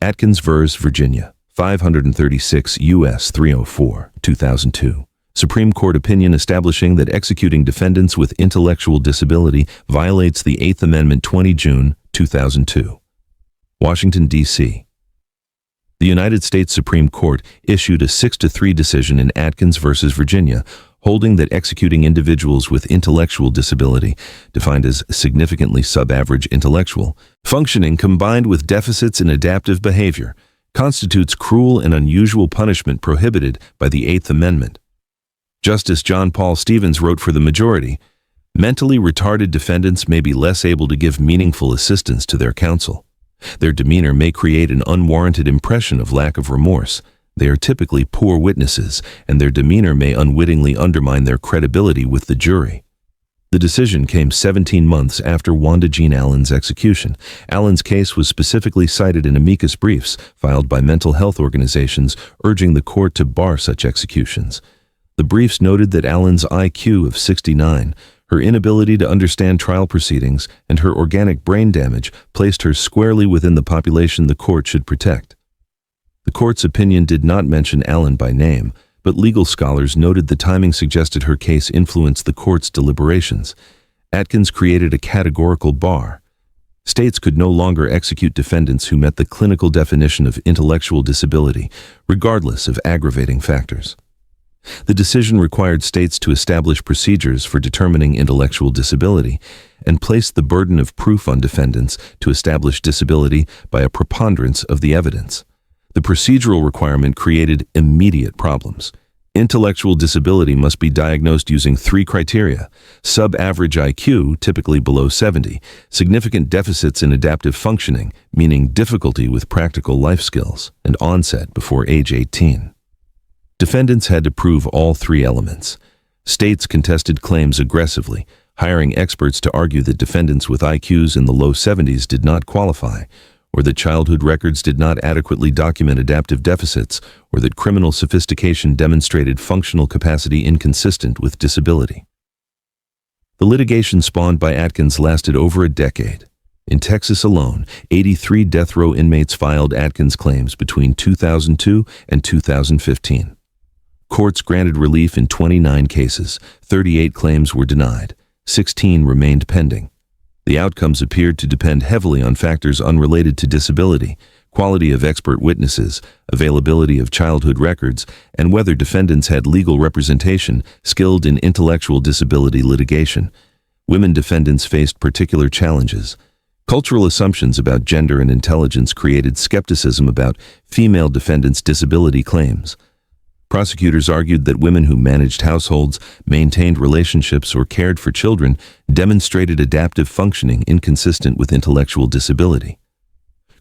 Speaker 1: Atkins v. Virginia, 536 U.S. 304, 2002. Supreme Court opinion establishing that executing defendants with intellectual disability violates the 8th Amendment, 20 June 2002. Washington, D.C. The United States Supreme Court issued a 6-3 decision in Atkins v. Virginia, holding that executing individuals with intellectual disability, defined as significantly sub-average intellectual, functioning combined with deficits in adaptive behavior, constitutes cruel and unusual punishment prohibited by the 8th Amendment. Justice John Paul Stevens wrote for the majority, "Mentally retarded defendants may be less able to give meaningful assistance to their counsel. Their demeanor may create an unwarranted impression of lack of remorse. They are typically poor witnesses, and their demeanor may unwittingly undermine their credibility with the jury." The decision came 17 months after Wanda Jean Allen's execution. Allen's case was specifically cited in amicus briefs filed by mental health organizations urging the court to bar such executions. The briefs noted that Allen's IQ of 69, Her inability to understand trial proceedings and her organic brain damage placed her squarely within the population the court should protect. The court's opinion did not mention Allen by name, but legal scholars noted the timing suggested her case influenced the court's deliberations. Atkins created a categorical bar. States could no longer execute defendants who met the clinical definition of intellectual disability, regardless of aggravating factors. The decision required states to establish procedures for determining intellectual disability and placed the burden of proof on defendants to establish disability by a preponderance of the evidence. The procedural requirement created immediate problems. Intellectual disability must be diagnosed using 3 criteria: sub-average IQ, typically below 70, significant deficits in adaptive functioning, meaning difficulty with practical life skills, and onset before age 18. Defendants had to prove all 3 elements. States contested claims aggressively, hiring experts to argue that defendants with IQs in the low 70s did not qualify, or that childhood records did not adequately document adaptive deficits, or that criminal sophistication demonstrated functional capacity inconsistent with disability. The litigation spawned by Atkins lasted over a decade. In Texas alone, 83 death row inmates filed Atkins claims between 2002 and 2015. Courts granted relief in 29 cases, 38 claims were denied, 16 remained pending. The outcomes appeared to depend heavily on factors unrelated to disability, quality of expert witnesses, availability of childhood records, and whether defendants had legal representation skilled in intellectual disability litigation. Women defendants faced particular challenges. Cultural assumptions about gender and intelligence created skepticism about female defendants' disability claims. Prosecutors argued that women who managed households, maintained relationships, or cared for children demonstrated adaptive functioning inconsistent with intellectual disability.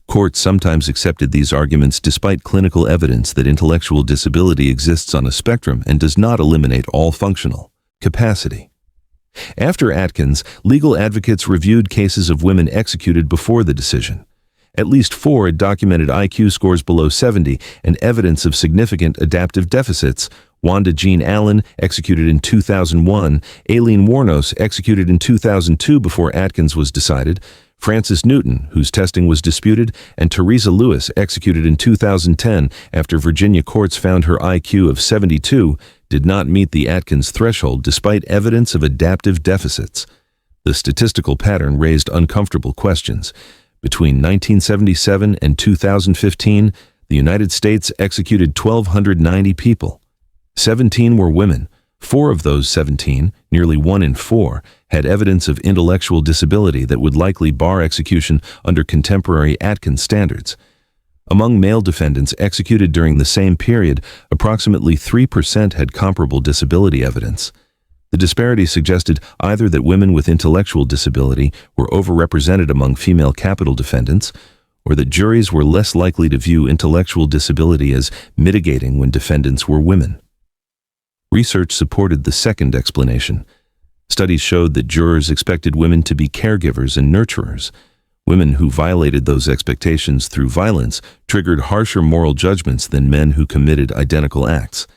Speaker 1: Courts sometimes accepted these arguments despite clinical evidence that intellectual disability exists on a spectrum and does not eliminate all functional capacity. After Atkins, legal advocates reviewed cases of women executed before the decision. At least 4 had documented IQ scores below 70 and evidence of significant adaptive deficits. Wanda Jean Allen, executed in 2001, Aileen Wuornos, executed in 2002 before Atkins was decided, Frances Newton, whose testing was disputed, and Teresa Lewis, executed in 2010 after Virginia courts found her IQ of 72 did not meet the Atkins threshold despite evidence of adaptive deficits. The statistical pattern raised uncomfortable questions. Between 1977 and 2015, the United States executed 1,290 people. 17 were women. 4 of those 17, nearly 1 in 4, had evidence of intellectual disability that would likely bar execution under contemporary Atkins standards. Among male defendants executed during the same period, approximately 3% had comparable disability evidence. The disparity suggested either that women with intellectual disability were overrepresented among female capital defendants, or that juries were less likely to view intellectual disability as mitigating when defendants were women. Research supported the second explanation. Studies showed that jurors expected women to be caregivers and nurturers. Women who violated those expectations through violence triggered harsher moral judgments than men who committed identical acts.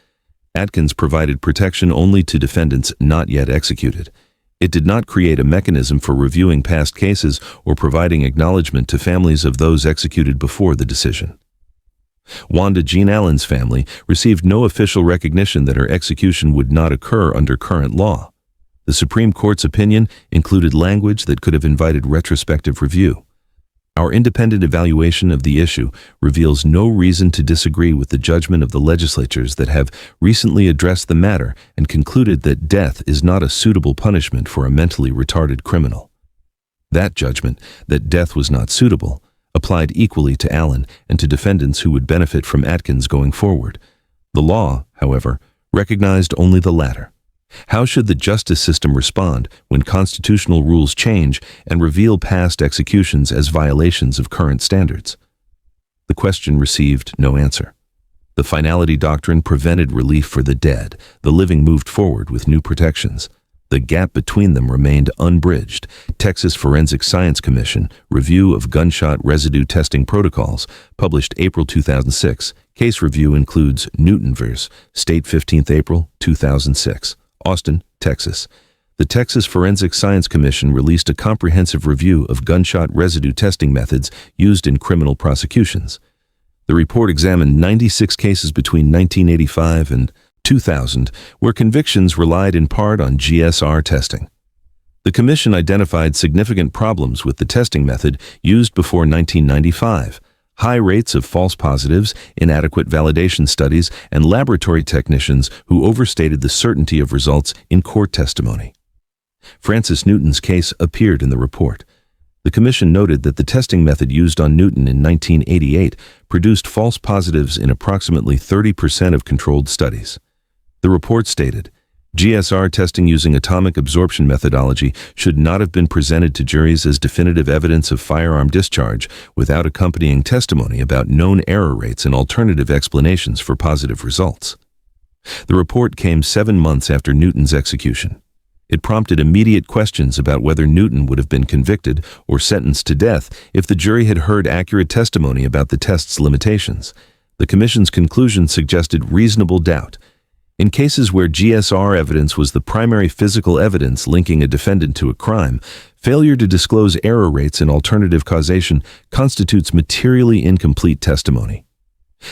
Speaker 1: Atkins provided protection only to defendants not yet executed. It did not create a mechanism for reviewing past cases or providing acknowledgement to families of those executed before the decision. Wanda Jean Allen's family received no official recognition that her execution would not occur under current law. The Supreme Court's opinion included language that could have invited retrospective review. Our independent evaluation of the issue reveals no reason to disagree with the judgment of the legislatures that have recently addressed the matter and concluded that death is not a suitable punishment for a mentally retarded criminal. That judgment, that death was not suitable, applied equally to Allen and to defendants who would benefit from Atkins going forward. The law, however, recognized only the latter. How should the justice system respond when constitutional rules change and reveal past executions as violations of current standards? The question received no answer. The finality doctrine prevented relief for the dead. The living moved forward with new protections. The gap between them remained unbridged. Texas Forensic Science Commission, Review of Gunshot Residue Testing Protocols, published April 2006. Case review includes Newton v. State 15th April 2006. Austin, Texas. the Texas Forensic Science Commission released a comprehensive review of gunshot residue testing methods used in criminal prosecutions. The report examined 96 cases between 1985 and 2000 where convictions relied in part on GSR testing. The commission identified significant problems with the testing method used before 1995, high rates of false positives, inadequate validation studies, and laboratory technicians who overstated the certainty of results in court testimony. Francis Newton's case appeared in the report. The commission noted that the testing method used on Newton in 1988 produced false positives in approximately 30% of controlled studies. The report stated, GSR testing using atomic absorption methodology should not have been presented to juries as definitive evidence of firearm discharge without accompanying testimony about known error rates and alternative explanations for positive results. The report came 7 months after Newton's execution. It prompted immediate questions about whether Newton would have been convicted or sentenced to death if the jury had heard accurate testimony about the test's limitations. The commission's conclusion suggested reasonable doubt. In cases where GSR evidence was the primary physical evidence linking a defendant to a crime, failure to disclose error rates and alternative causation constitutes materially incomplete testimony.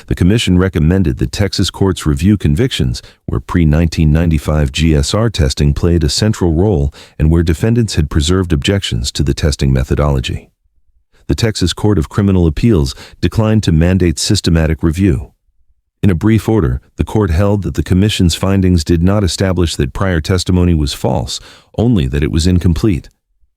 Speaker 1: The commission recommended that Texas courts review convictions where pre-1995 GSR testing played a central role and where defendants had preserved objections to the testing methodology. The Texas Court of Criminal Appeals declined to mandate systematic review. In a brief order, the court held that the commission's findings did not establish that prior testimony was false, only that it was incomplete.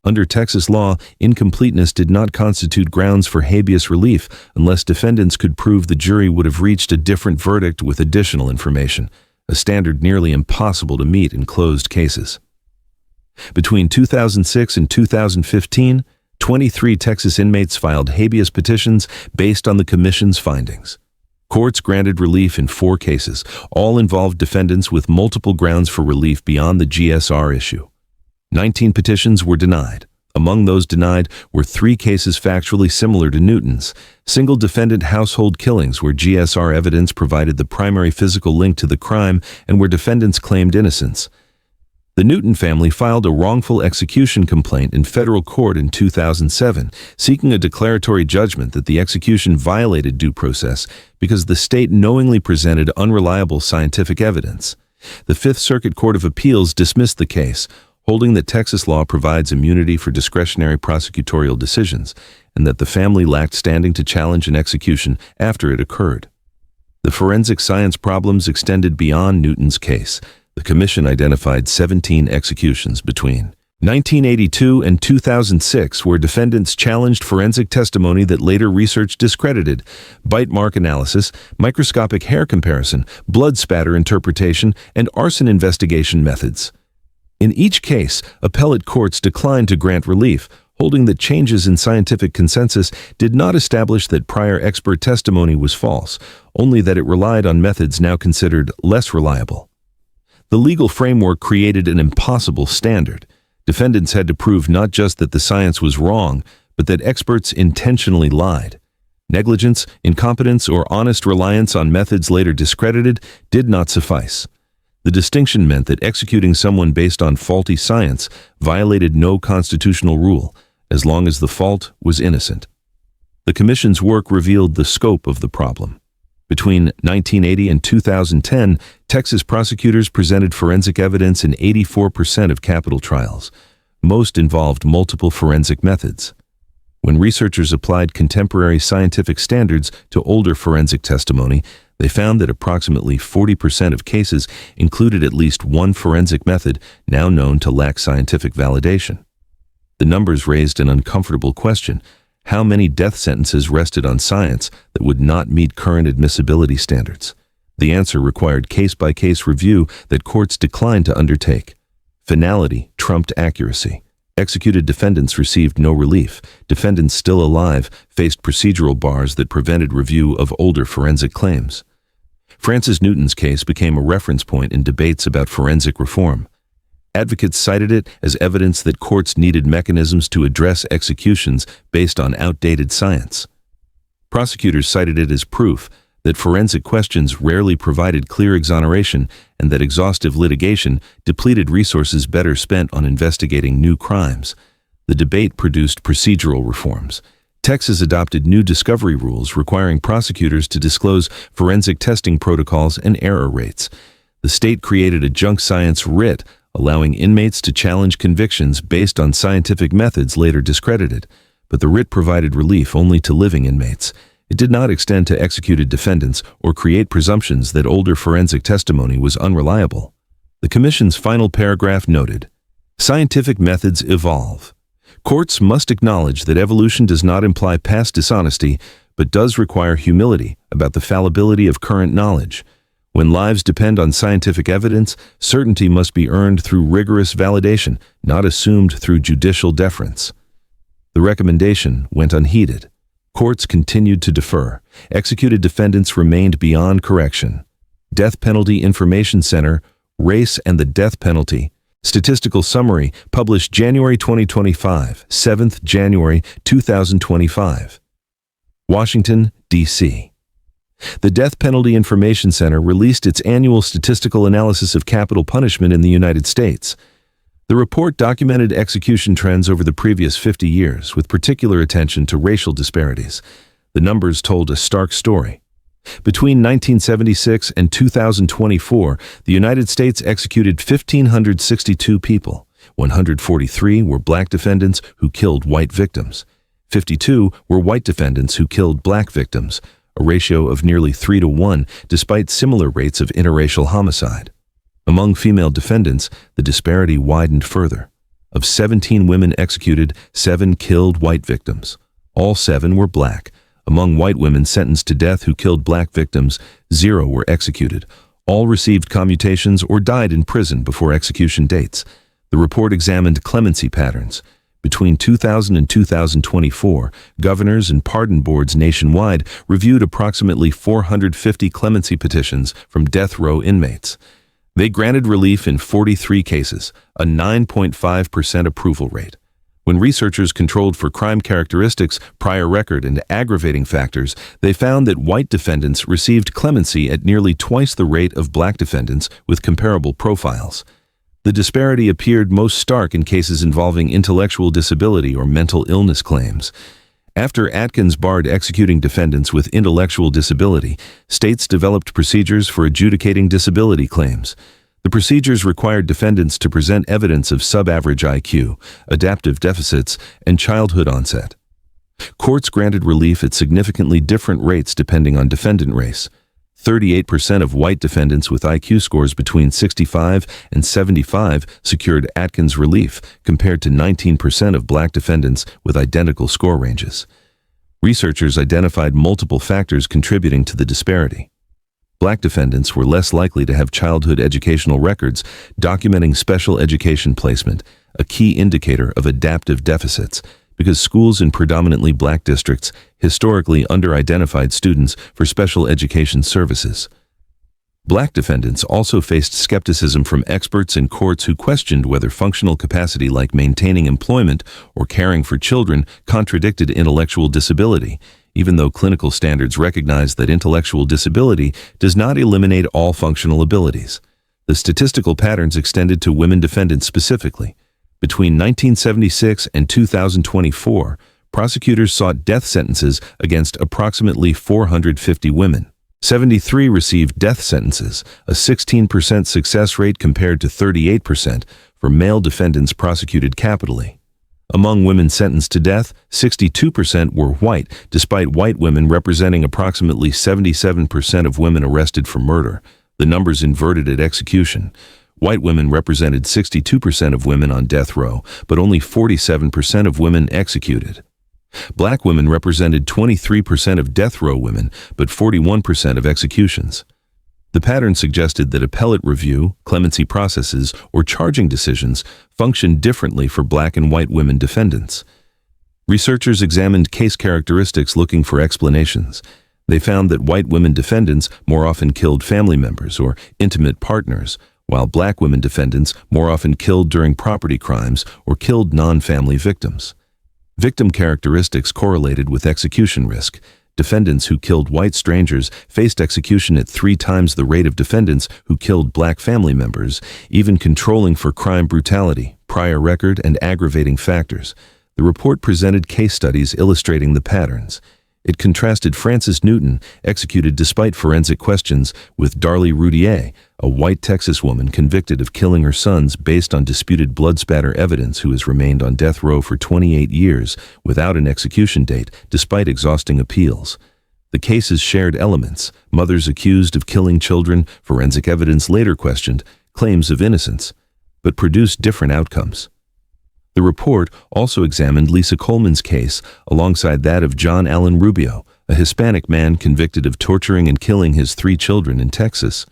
Speaker 1: Under Texas law, incompleteness did not constitute grounds for habeas relief unless defendants could prove the jury would have reached a different verdict with additional information, a standard nearly impossible to meet in closed cases. Between 2006 and 2015, 23 Texas inmates filed habeas petitions based on the commission's findings. Courts granted relief in 4 cases. All involved defendants with multiple grounds for relief beyond the GSR issue. 19 petitions were denied. Among those denied were 3 cases factually similar to Newton's, single defendant household killings where GSR evidence provided the primary physical link to the crime and where defendants claimed innocence. The Newton family filed a wrongful execution complaint in federal court in 2007, seeking a declaratory judgment that the execution violated due process because the state knowingly presented unreliable scientific evidence. The Fifth Circuit Court of Appeals dismissed the case, holding that Texas law provides immunity for discretionary prosecutorial decisions and that the family lacked standing to challenge an execution after it occurred. The forensic science problems extended beyond Newton's case. The commission identified 17 executions between 1982 and 2006 where defendants challenged forensic testimony that later research discredited: bite mark analysis, microscopic hair comparison, blood spatter interpretation, and arson investigation methods. In each case, appellate courts declined to grant relief, holding that changes in scientific consensus did not establish that prior expert testimony was false, only that it relied on methods now considered less reliable. The legal framework created an impossible standard. Defendants had to prove not just that the science was wrong, but that experts intentionally lied. Negligence, incompetence, or honest reliance on methods later discredited did not suffice. The distinction meant that executing someone based on faulty science violated no constitutional rule, as long as the fault was innocent. The commission's work revealed the scope of the problem. Between 1980 and 2010, Texas prosecutors presented forensic evidence in 84% of capital trials. Most involved multiple forensic methods. When researchers applied contemporary scientific standards to older forensic testimony, they found that approximately 40% of cases included at least one forensic method now known to lack scientific validation. The numbers raised an uncomfortable question: how many death sentences rested on science that would not meet current admissibility standards? The answer required case-by-case review that courts declined to undertake. Finality trumped accuracy. Executed defendants received no relief. Defendants still alive faced procedural bars that prevented review of older forensic claims. Francis Newton's case became a reference point in debates about forensic reform. Advocates cited it as evidence that courts needed mechanisms to address executions based on outdated science. Prosecutors cited it as proof, that forensic questions rarely provided clear exoneration, and that exhaustive litigation depleted resources better spent on investigating new crimes. The debate produced procedural reforms. Texas adopted new discovery rules requiring prosecutors to disclose forensic testing protocols and error rates. The state created a junk science writ, allowing inmates to challenge convictions based on scientific methods later discredited. But the writ provided relief only to living inmates. It did not extend to executed defendants or create presumptions that older forensic testimony was unreliable. The Commission's final paragraph noted, "Scientific methods evolve. Courts must acknowledge that evolution does not imply past dishonesty, but does require humility about the fallibility of current knowledge. When lives depend on scientific evidence, certainty must be earned through rigorous validation, not assumed through judicial deference." The recommendation went unheeded. Courts continued to defer. Executed defendants remained beyond correction. Death Penalty Information Center, Race and the Death Penalty. Statistical Summary, published January 2025, 7th January 2025. Washington, D.C. The Death Penalty Information Center released its annual statistical analysis of capital punishment in the United States. The report documented execution trends over the previous 50 years, with particular attention to racial disparities. The numbers told a stark story. Between 1976 and 2024, the United States executed 1,562 people. 143 were black defendants who killed white victims. 52 were white defendants who killed black victims, a ratio of nearly 3 to 1, despite similar rates of interracial homicide. Among female defendants, the disparity widened further. Of 17 women executed, 7 killed white victims. All 7 were black. Among white women sentenced to death who killed black victims, 0 were executed. All received commutations or died in prison before execution dates. The report examined clemency patterns. Between 2000 and 2024, governors and pardon boards nationwide reviewed approximately 450 clemency petitions from death row inmates. They granted relief in 43 cases, a 9.5% approval rate. When researchers controlled for crime characteristics, prior record, and aggravating factors, they found that white defendants received clemency at nearly twice the rate of black defendants with comparable profiles. The disparity appeared most stark in cases involving intellectual disability or mental illness claims. After Atkins barred executing defendants with intellectual disability, states developed procedures for adjudicating disability claims. The procedures required defendants to present evidence of sub-average IQ, adaptive deficits, and childhood onset. Courts granted relief at significantly different rates depending on defendant race. 38% of white defendants with IQ scores between 65 and 75 secured Atkins relief, compared to 19% of black defendants with identical score ranges. Researchers identified multiple factors contributing to the disparity. Black defendants were less likely to have childhood educational records documenting special education placement, a key indicator of adaptive deficits, because schools in predominantly black districts historically under-identified students for special education services. Black defendants also faced skepticism from experts in courts who questioned whether functional capacity like maintaining employment or caring for children contradicted intellectual disability, even though clinical standards recognize that intellectual disability does not eliminate all functional abilities. The statistical patterns extended to women defendants specifically. Between 1976 and 2024, prosecutors sought death sentences against approximately 450 women. 73 received death sentences, a 16% success rate compared to 38% for male defendants prosecuted capitally. Among women sentenced to death, 62% were white, despite white women representing approximately 77% of women arrested for murder. The numbers inverted at execution. White women represented 62% of women on death row, but only 47% of women executed. Black women represented 23% of death row women, but 41% of executions. The pattern suggested that appellate review, clemency processes, or charging decisions functioned differently for black and white women defendants. Researchers examined case characteristics looking for explanations. They found that white women defendants more often killed family members or intimate partners, while black women defendants more often killed during property crimes or killed non-family victims. Victim characteristics correlated with execution risk. Defendants who killed white strangers faced execution at 3 times the rate of defendants who killed black family members, even controlling for crime brutality, prior record, and aggravating factors. The report presented case studies illustrating the patterns. It contrasted Frances Newton, executed despite forensic questions, with Darlie Routier, a white Texas woman convicted of killing her sons based on disputed blood spatter evidence who has remained on death row for 28 years without an execution date, despite exhausting appeals. The cases shared elements: mothers accused of killing children, forensic evidence later questioned, claims of innocence, but produced different outcomes. The report also examined Lisa Coleman's case alongside that of John Allen Rubio, a Hispanic man convicted of torturing and killing his 3 children in Texas.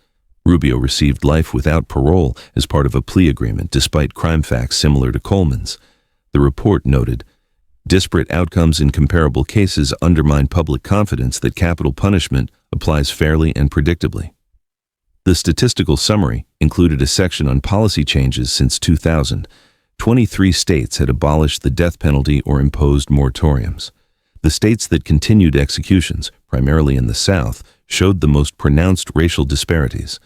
Speaker 1: Rubio received life without parole as part of a plea agreement despite crime facts similar to Coleman's. The report noted, disparate outcomes in comparable cases undermine public confidence that capital punishment applies fairly and predictably. The statistical summary included a section on policy changes since 2000. 23 states had abolished the death penalty or imposed moratoriums. The states that continued executions, primarily in the South, showed the most pronounced racial disparities.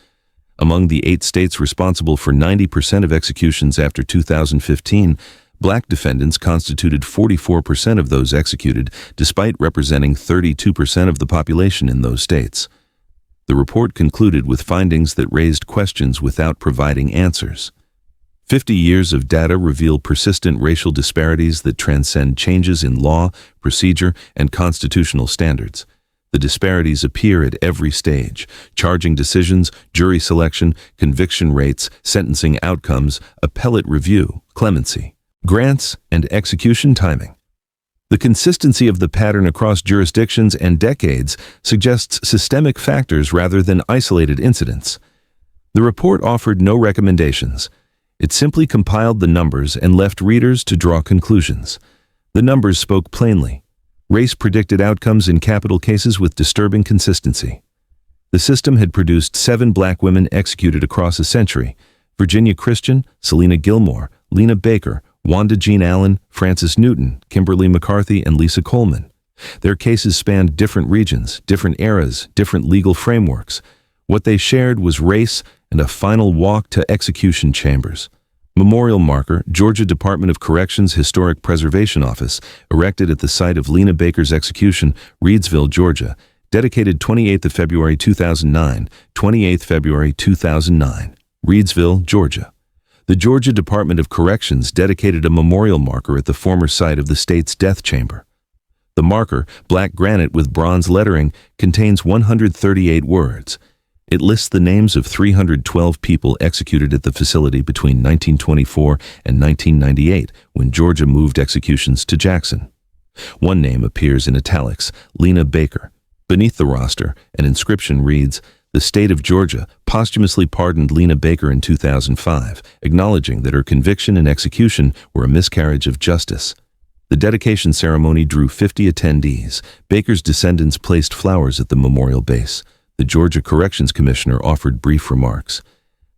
Speaker 1: Among the 8 states responsible for 90% of executions after 2015, black defendants constituted 44% of those executed, despite representing 32% of the population in those states. The report concluded with findings that raised questions without providing answers. 50 years of data reveal persistent racial disparities that transcend changes in law, procedure, and constitutional standards. The disparities appear at every stage: charging decisions, jury selection, conviction rates, sentencing outcomes, appellate review, clemency, grants, and execution timing. The consistency of the pattern across jurisdictions and decades suggests systemic factors rather than isolated incidents. The report offered no recommendations. It simply compiled the numbers and left readers to draw conclusions. The numbers spoke plainly. Race predicted outcomes in capital cases with disturbing consistency. The system had produced 7 black women executed across a century: Virginia Christian, Selena Gilmore, Lena Baker, Wanda Jean Allen, Frances Newton, Kimberly McCarthy, and Lisa Coleman. Their cases spanned different regions, different eras, different legal frameworks. What they shared was race and a final walk to execution chambers. Memorial marker, Georgia Department of Corrections Historic Preservation Office, erected at the site of Lena Baker's execution, Reidsville, Georgia, dedicated 28th of February 2009, 28th February 2009, Reidsville, Georgia. The Georgia Department of Corrections dedicated a memorial marker at the former site of the state's death chamber. The marker, black granite with bronze lettering, contains 138 words. It lists the names of 312 people executed at the facility between 1924 and 1998, when Georgia moved executions to Jackson. One name appears in italics, Lena Baker. Beneath the roster, an inscription reads, "The state of Georgia posthumously pardoned Lena Baker in 2005, acknowledging that her conviction and execution were a miscarriage of justice." The dedication ceremony drew 50 attendees. Baker's descendants placed flowers at the memorial base. The Georgia Corrections Commissioner offered brief remarks.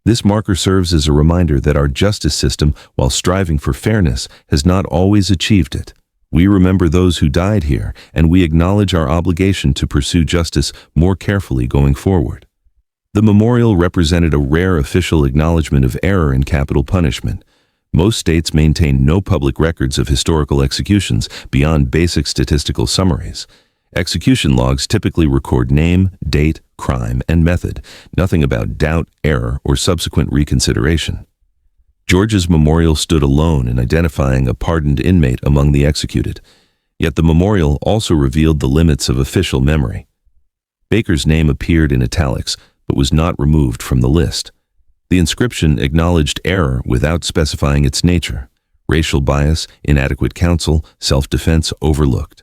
Speaker 1: This marker serves as a reminder that our justice system, while striving for fairness, has not always achieved it. We remember those who died here, and we acknowledge our obligation to pursue justice more carefully going forward. The memorial represented a rare official acknowledgement of error in capital punishment. Most states maintain no public records of historical executions beyond basic statistical summaries. Execution logs typically record name, date, crime, and method, nothing about doubt, error, or subsequent reconsideration. Georgia's memorial stood alone in identifying a pardoned inmate among the executed, yet the memorial also revealed the limits of official memory. Baker's name appeared in italics, but was not removed from the list. The inscription acknowledged error without specifying its nature. Racial bias, inadequate counsel, self-defense overlooked.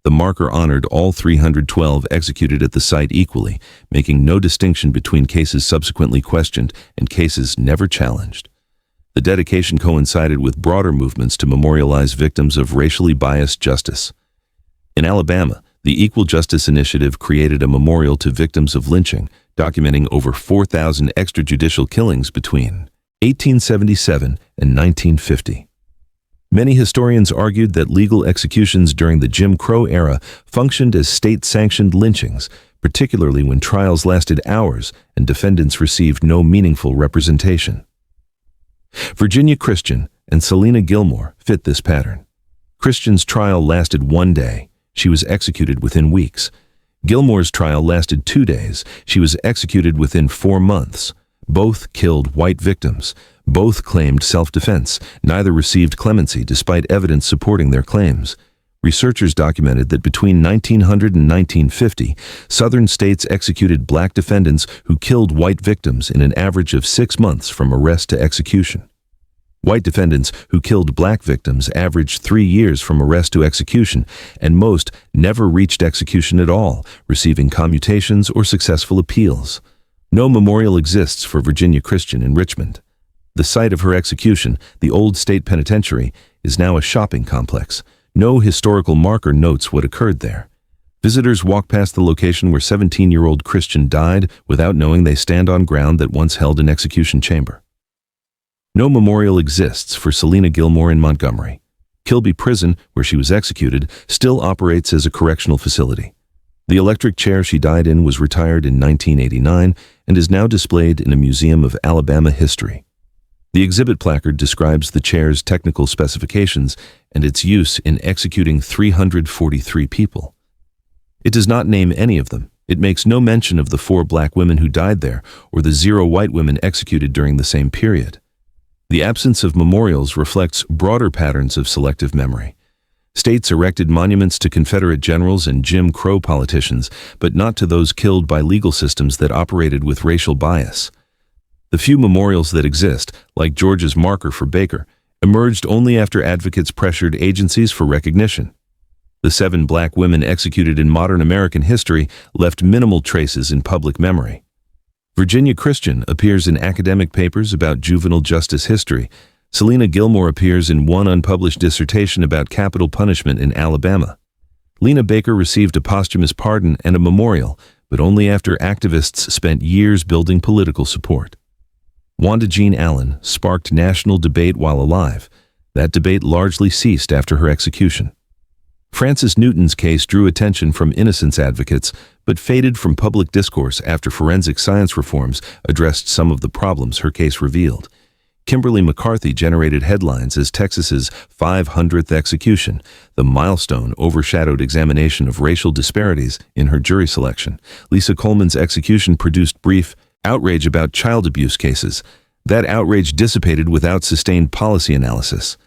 Speaker 1: The marker honored all 312 executed at the site equally, making no distinction between cases subsequently questioned and cases never challenged. The dedication coincided with broader movements to memorialize victims of racially biased justice. In Alabama, the Equal Justice Initiative created a memorial to victims of lynching, documenting over 4,000 extrajudicial killings between 1877 and 1950. Many historians argued that legal executions during the Jim Crow era functioned as state-sanctioned lynchings, particularly when trials lasted hours and defendants received no meaningful representation. Virginia Christian and Selena Gilmore fit this pattern. Christian's trial lasted 1 day. She was executed within weeks. Gilmore's trial lasted 2 days. She was executed within 4 months. Both killed white victims. Both claimed self-defense. Neither received clemency despite evidence supporting their claims. Researchers documented that between 1900 and 1950, Southern states executed black defendants who killed white victims in an average of 6 months from arrest to execution. White defendants who killed black victims averaged 3 years from arrest to execution, and most never reached execution at all, receiving commutations or successful appeals. No memorial exists for Virginia Christian in Richmond. The site of her execution, the old state penitentiary, is now a shopping complex. No historical marker notes what occurred there. Visitors walk past the location where 17-year-old Christian died without knowing they stand on ground that once held an execution chamber. No memorial exists for Selena Gilmore in Montgomery. Kilby Prison, where she was executed, still operates as a correctional facility. The electric chair she died in was retired in 1989 and is now displayed in a museum of Alabama history. The exhibit placard describes the chair's technical specifications and its use in executing 343 people. It does not name any of them. It makes no mention of the 4 black women who died there or the 0 white women executed during the same period. The absence of memorials reflects broader patterns of selective memory. States erected monuments to Confederate generals and Jim Crow politicians, but not to those killed by legal systems that operated with racial bias. The few memorials that exist, like Georgia's marker for Baker, emerged only after advocates pressured agencies for recognition. The 7 black women executed in modern American history left minimal traces in public memory. Virginia Christian appears in academic papers about juvenile justice history. Selena Gilmore appears in one unpublished dissertation about capital punishment in Alabama. Lena Baker received a posthumous pardon and a memorial, but only after activists spent years building political support. Wanda Jean Allen sparked national debate while alive. That debate largely ceased after her execution. Frances Newton's case drew attention from innocence advocates, but faded from public discourse after forensic science reforms addressed some of the problems her case revealed. Kimberly McCarthy generated headlines as Texas's 500th execution. The milestone overshadowed examination of racial disparities in her jury selection. Lisa Coleman's execution produced brief outrage about child abuse cases. That outrage dissipated without sustained policy analysis.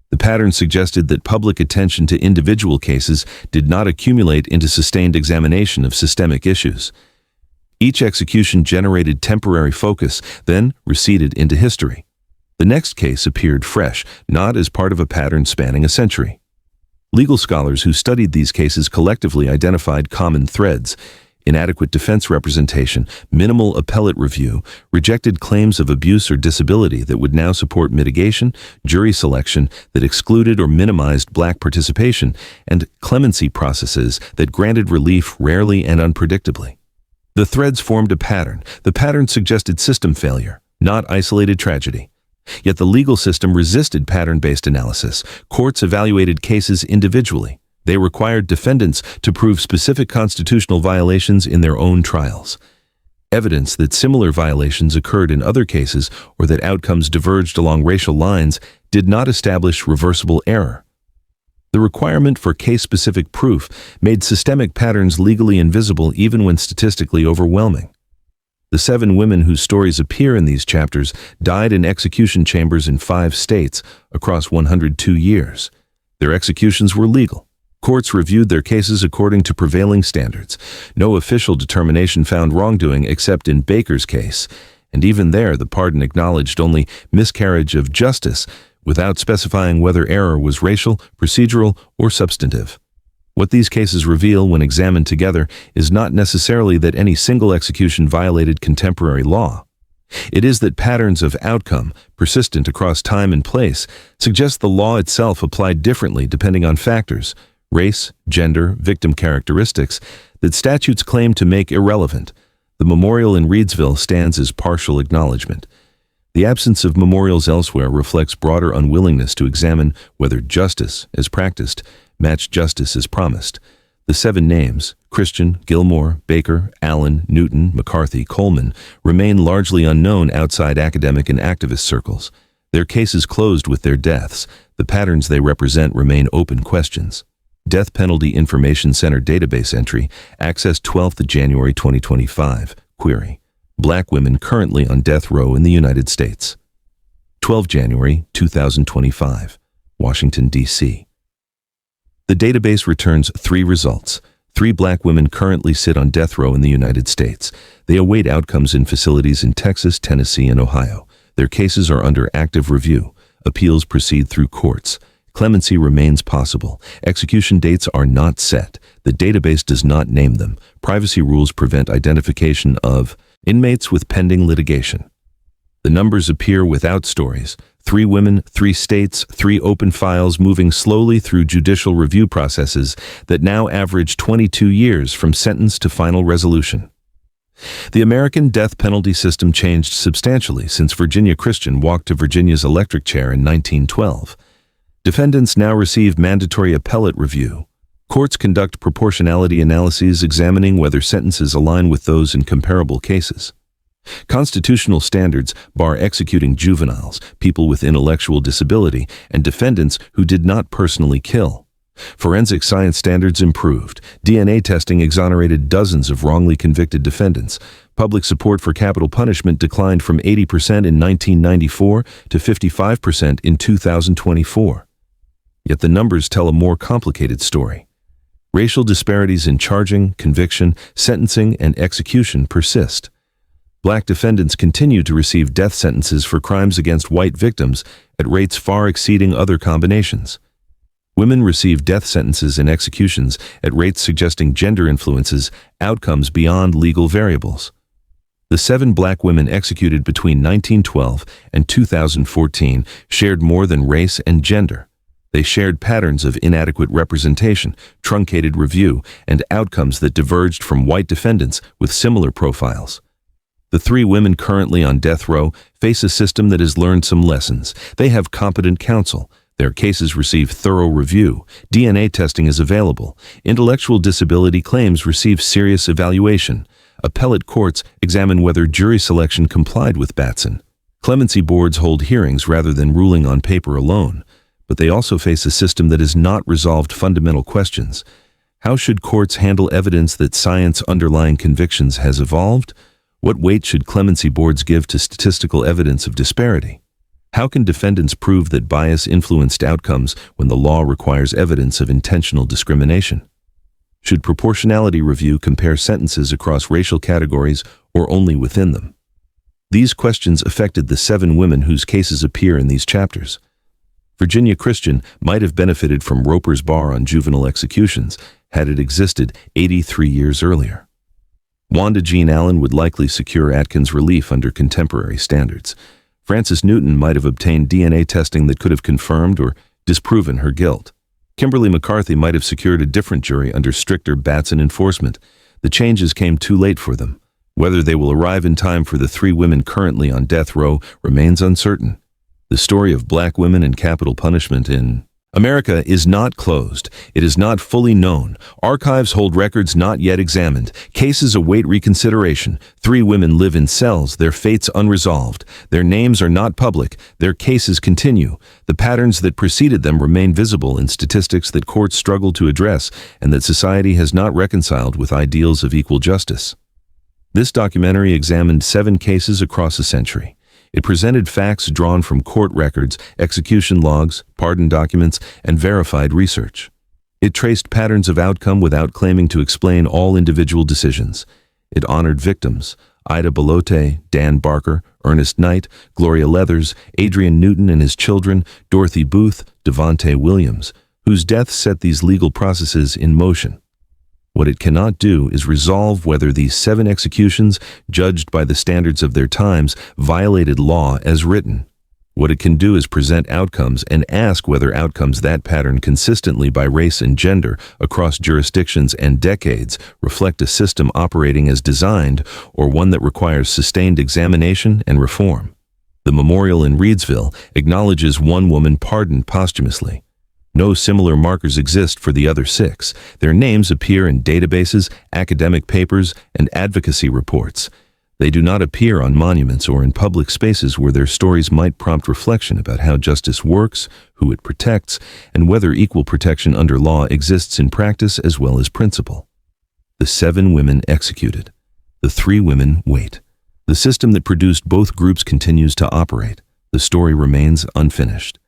Speaker 1: The pattern suggested that public attention to individual cases did not accumulate into sustained examination of systemic issues. Each execution generated temporary focus, then receded into history. The next case appeared fresh, not as part of a pattern spanning a century. Legal scholars who studied these cases collectively identified common threads: inadequate defense representation, minimal appellate review, rejected claims of abuse or disability that would now support mitigation, jury selection that excluded or minimized black participation, and clemency processes that granted relief rarely and unpredictably. The threads formed a pattern. The pattern suggested system failure, not isolated tragedy. Yet the legal system resisted pattern-based analysis. Courts evaluated cases individually. They required defendants to prove specific constitutional violations in their own trials. Evidence that similar violations occurred in other cases or that outcomes diverged along racial lines did not establish reversible error. The requirement for case-specific proof made systemic patterns legally invisible even when statistically overwhelming. The 7 women whose stories appear in these chapters died in execution chambers in 5 states across 102 years. Their executions were legal. Courts reviewed their cases according to prevailing standards. No official determination found wrongdoing except in Baker's case, and even there the pardon acknowledged only miscarriage of justice without specifying whether error was racial, procedural, or substantive. What these cases reveal when examined together is not necessarily that any single execution violated contemporary law. It is that patterns of outcome, persistent across time and place, suggest the law itself applied differently depending on factors, race, gender, victim characteristics, that statutes claim to make irrelevant. The memorial in Reidsville stands as partial acknowledgement. The absence of memorials elsewhere reflects broader unwillingness to examine whether justice, as practiced, matched justice as promised. The 7 names, Christian, Gilmore, Baker, Allen, Newton, McCarthy, Coleman, remain largely unknown outside academic and activist circles. Their cases closed with their deaths. The patterns they represent remain open questions. Death Penalty Information Center database entry, accessed 12 January 2025, query. Black women currently on death row in the United States. 12 January 2025, Washington, D.C. The database returns 3 results. 3 black women currently sit on death row in the United States. They await outcomes in facilities in Texas, Tennessee, and Ohio. Their cases are under active review. Appeals proceed through courts. Clemency remains possible. Execution dates are not set. The database does not name them. Privacy rules prevent identification of inmates with pending litigation. The numbers appear without stories. 3 women, 3 states, 3 open files moving slowly through judicial review processes that now average 22 years from sentence to final resolution. The American death penalty system changed substantially since Virginia Christian walked to Virginia's electric chair in 1912. Defendants now receive mandatory appellate review. Courts conduct proportionality analyses examining whether sentences align with those in comparable cases. Constitutional standards bar executing juveniles, people with intellectual disability, and defendants who did not personally kill. Forensic science standards improved. DNA testing exonerated dozens of wrongly convicted defendants. Public support for capital punishment declined from 80% in 1994 to 55% in 2024. Yet the numbers tell a more complicated story. Racial disparities in charging, conviction, sentencing, and execution persist. Black defendants continue to receive death sentences for crimes against white victims at rates far exceeding other combinations. Women receive death sentences and executions at rates suggesting gender influences outcomes beyond legal variables. The 7 black women executed between 1912 and 2014 shared more than race and gender. They shared patterns of inadequate representation, truncated review, and outcomes that diverged from white defendants with similar profiles. The 3 women currently on death row face a system that has learned some lessons. They have competent counsel. Their cases receive thorough review. DNA testing is available. Intellectual disability claims receive serious evaluation. Appellate courts examine whether jury selection complied with Batson. Clemency boards hold hearings rather than ruling on paper alone. But they also face a system that has not resolved fundamental questions. How should courts handle evidence that science underlying convictions has evolved? What weight should clemency boards give to statistical evidence of disparity? How can defendants prove that bias influenced outcomes when the law requires evidence of intentional discrimination? Should proportionality review compare sentences across racial categories or only within them? These questions affected the 7 women whose cases appear in these chapters. Virginia Christian might have benefited from Roper's bar on juvenile executions had it existed 83 years earlier. Wanda Jean Allen would likely secure Atkins relief under contemporary standards. Frances Newton might have obtained DNA testing that could have confirmed or disproven her guilt. Kimberly McCarthy might have secured a different jury under stricter Batson enforcement. The changes came too late for them. Whether they will arrive in time for the 3 women currently on death row remains uncertain. The story of black women and capital punishment in America is not closed. It is not fully known. Archives hold records not yet examined. Cases await reconsideration. 3 women live in cells, their fates unresolved. Their names are not public. Their cases continue. The patterns that preceded them remain visible in statistics that courts struggle to address and that society has not reconciled with ideals of equal justice. This documentary examined 7 cases across a century. It presented facts drawn from court records, execution logs, pardon documents, and verified research. It traced patterns of outcome without claiming to explain all individual decisions. It honored victims: Ida Belote, Dan Barker, Ernest Knight, Gloria Leathers, Adrian Newton and his children, Dorothy Booth, Devontae Williams, whose deaths set these legal processes in motion. What it cannot do is resolve whether these 7 executions, judged by the standards of their times, violated law as written. What it can do is present outcomes and ask whether outcomes that pattern consistently by race and gender across jurisdictions and decades reflect a system operating as designed or one that requires sustained examination and reform. The memorial in Reedsville acknowledges one woman pardoned posthumously. No similar markers exist for the other 6. Their names appear in databases, academic papers, and advocacy reports. They do not appear on monuments or in public spaces where their stories might prompt reflection about how justice works, who it protects, and whether equal protection under law exists in practice as well as principle. The 7 women executed. The 3 women wait. The system that produced both groups continues to operate. The story remains unfinished.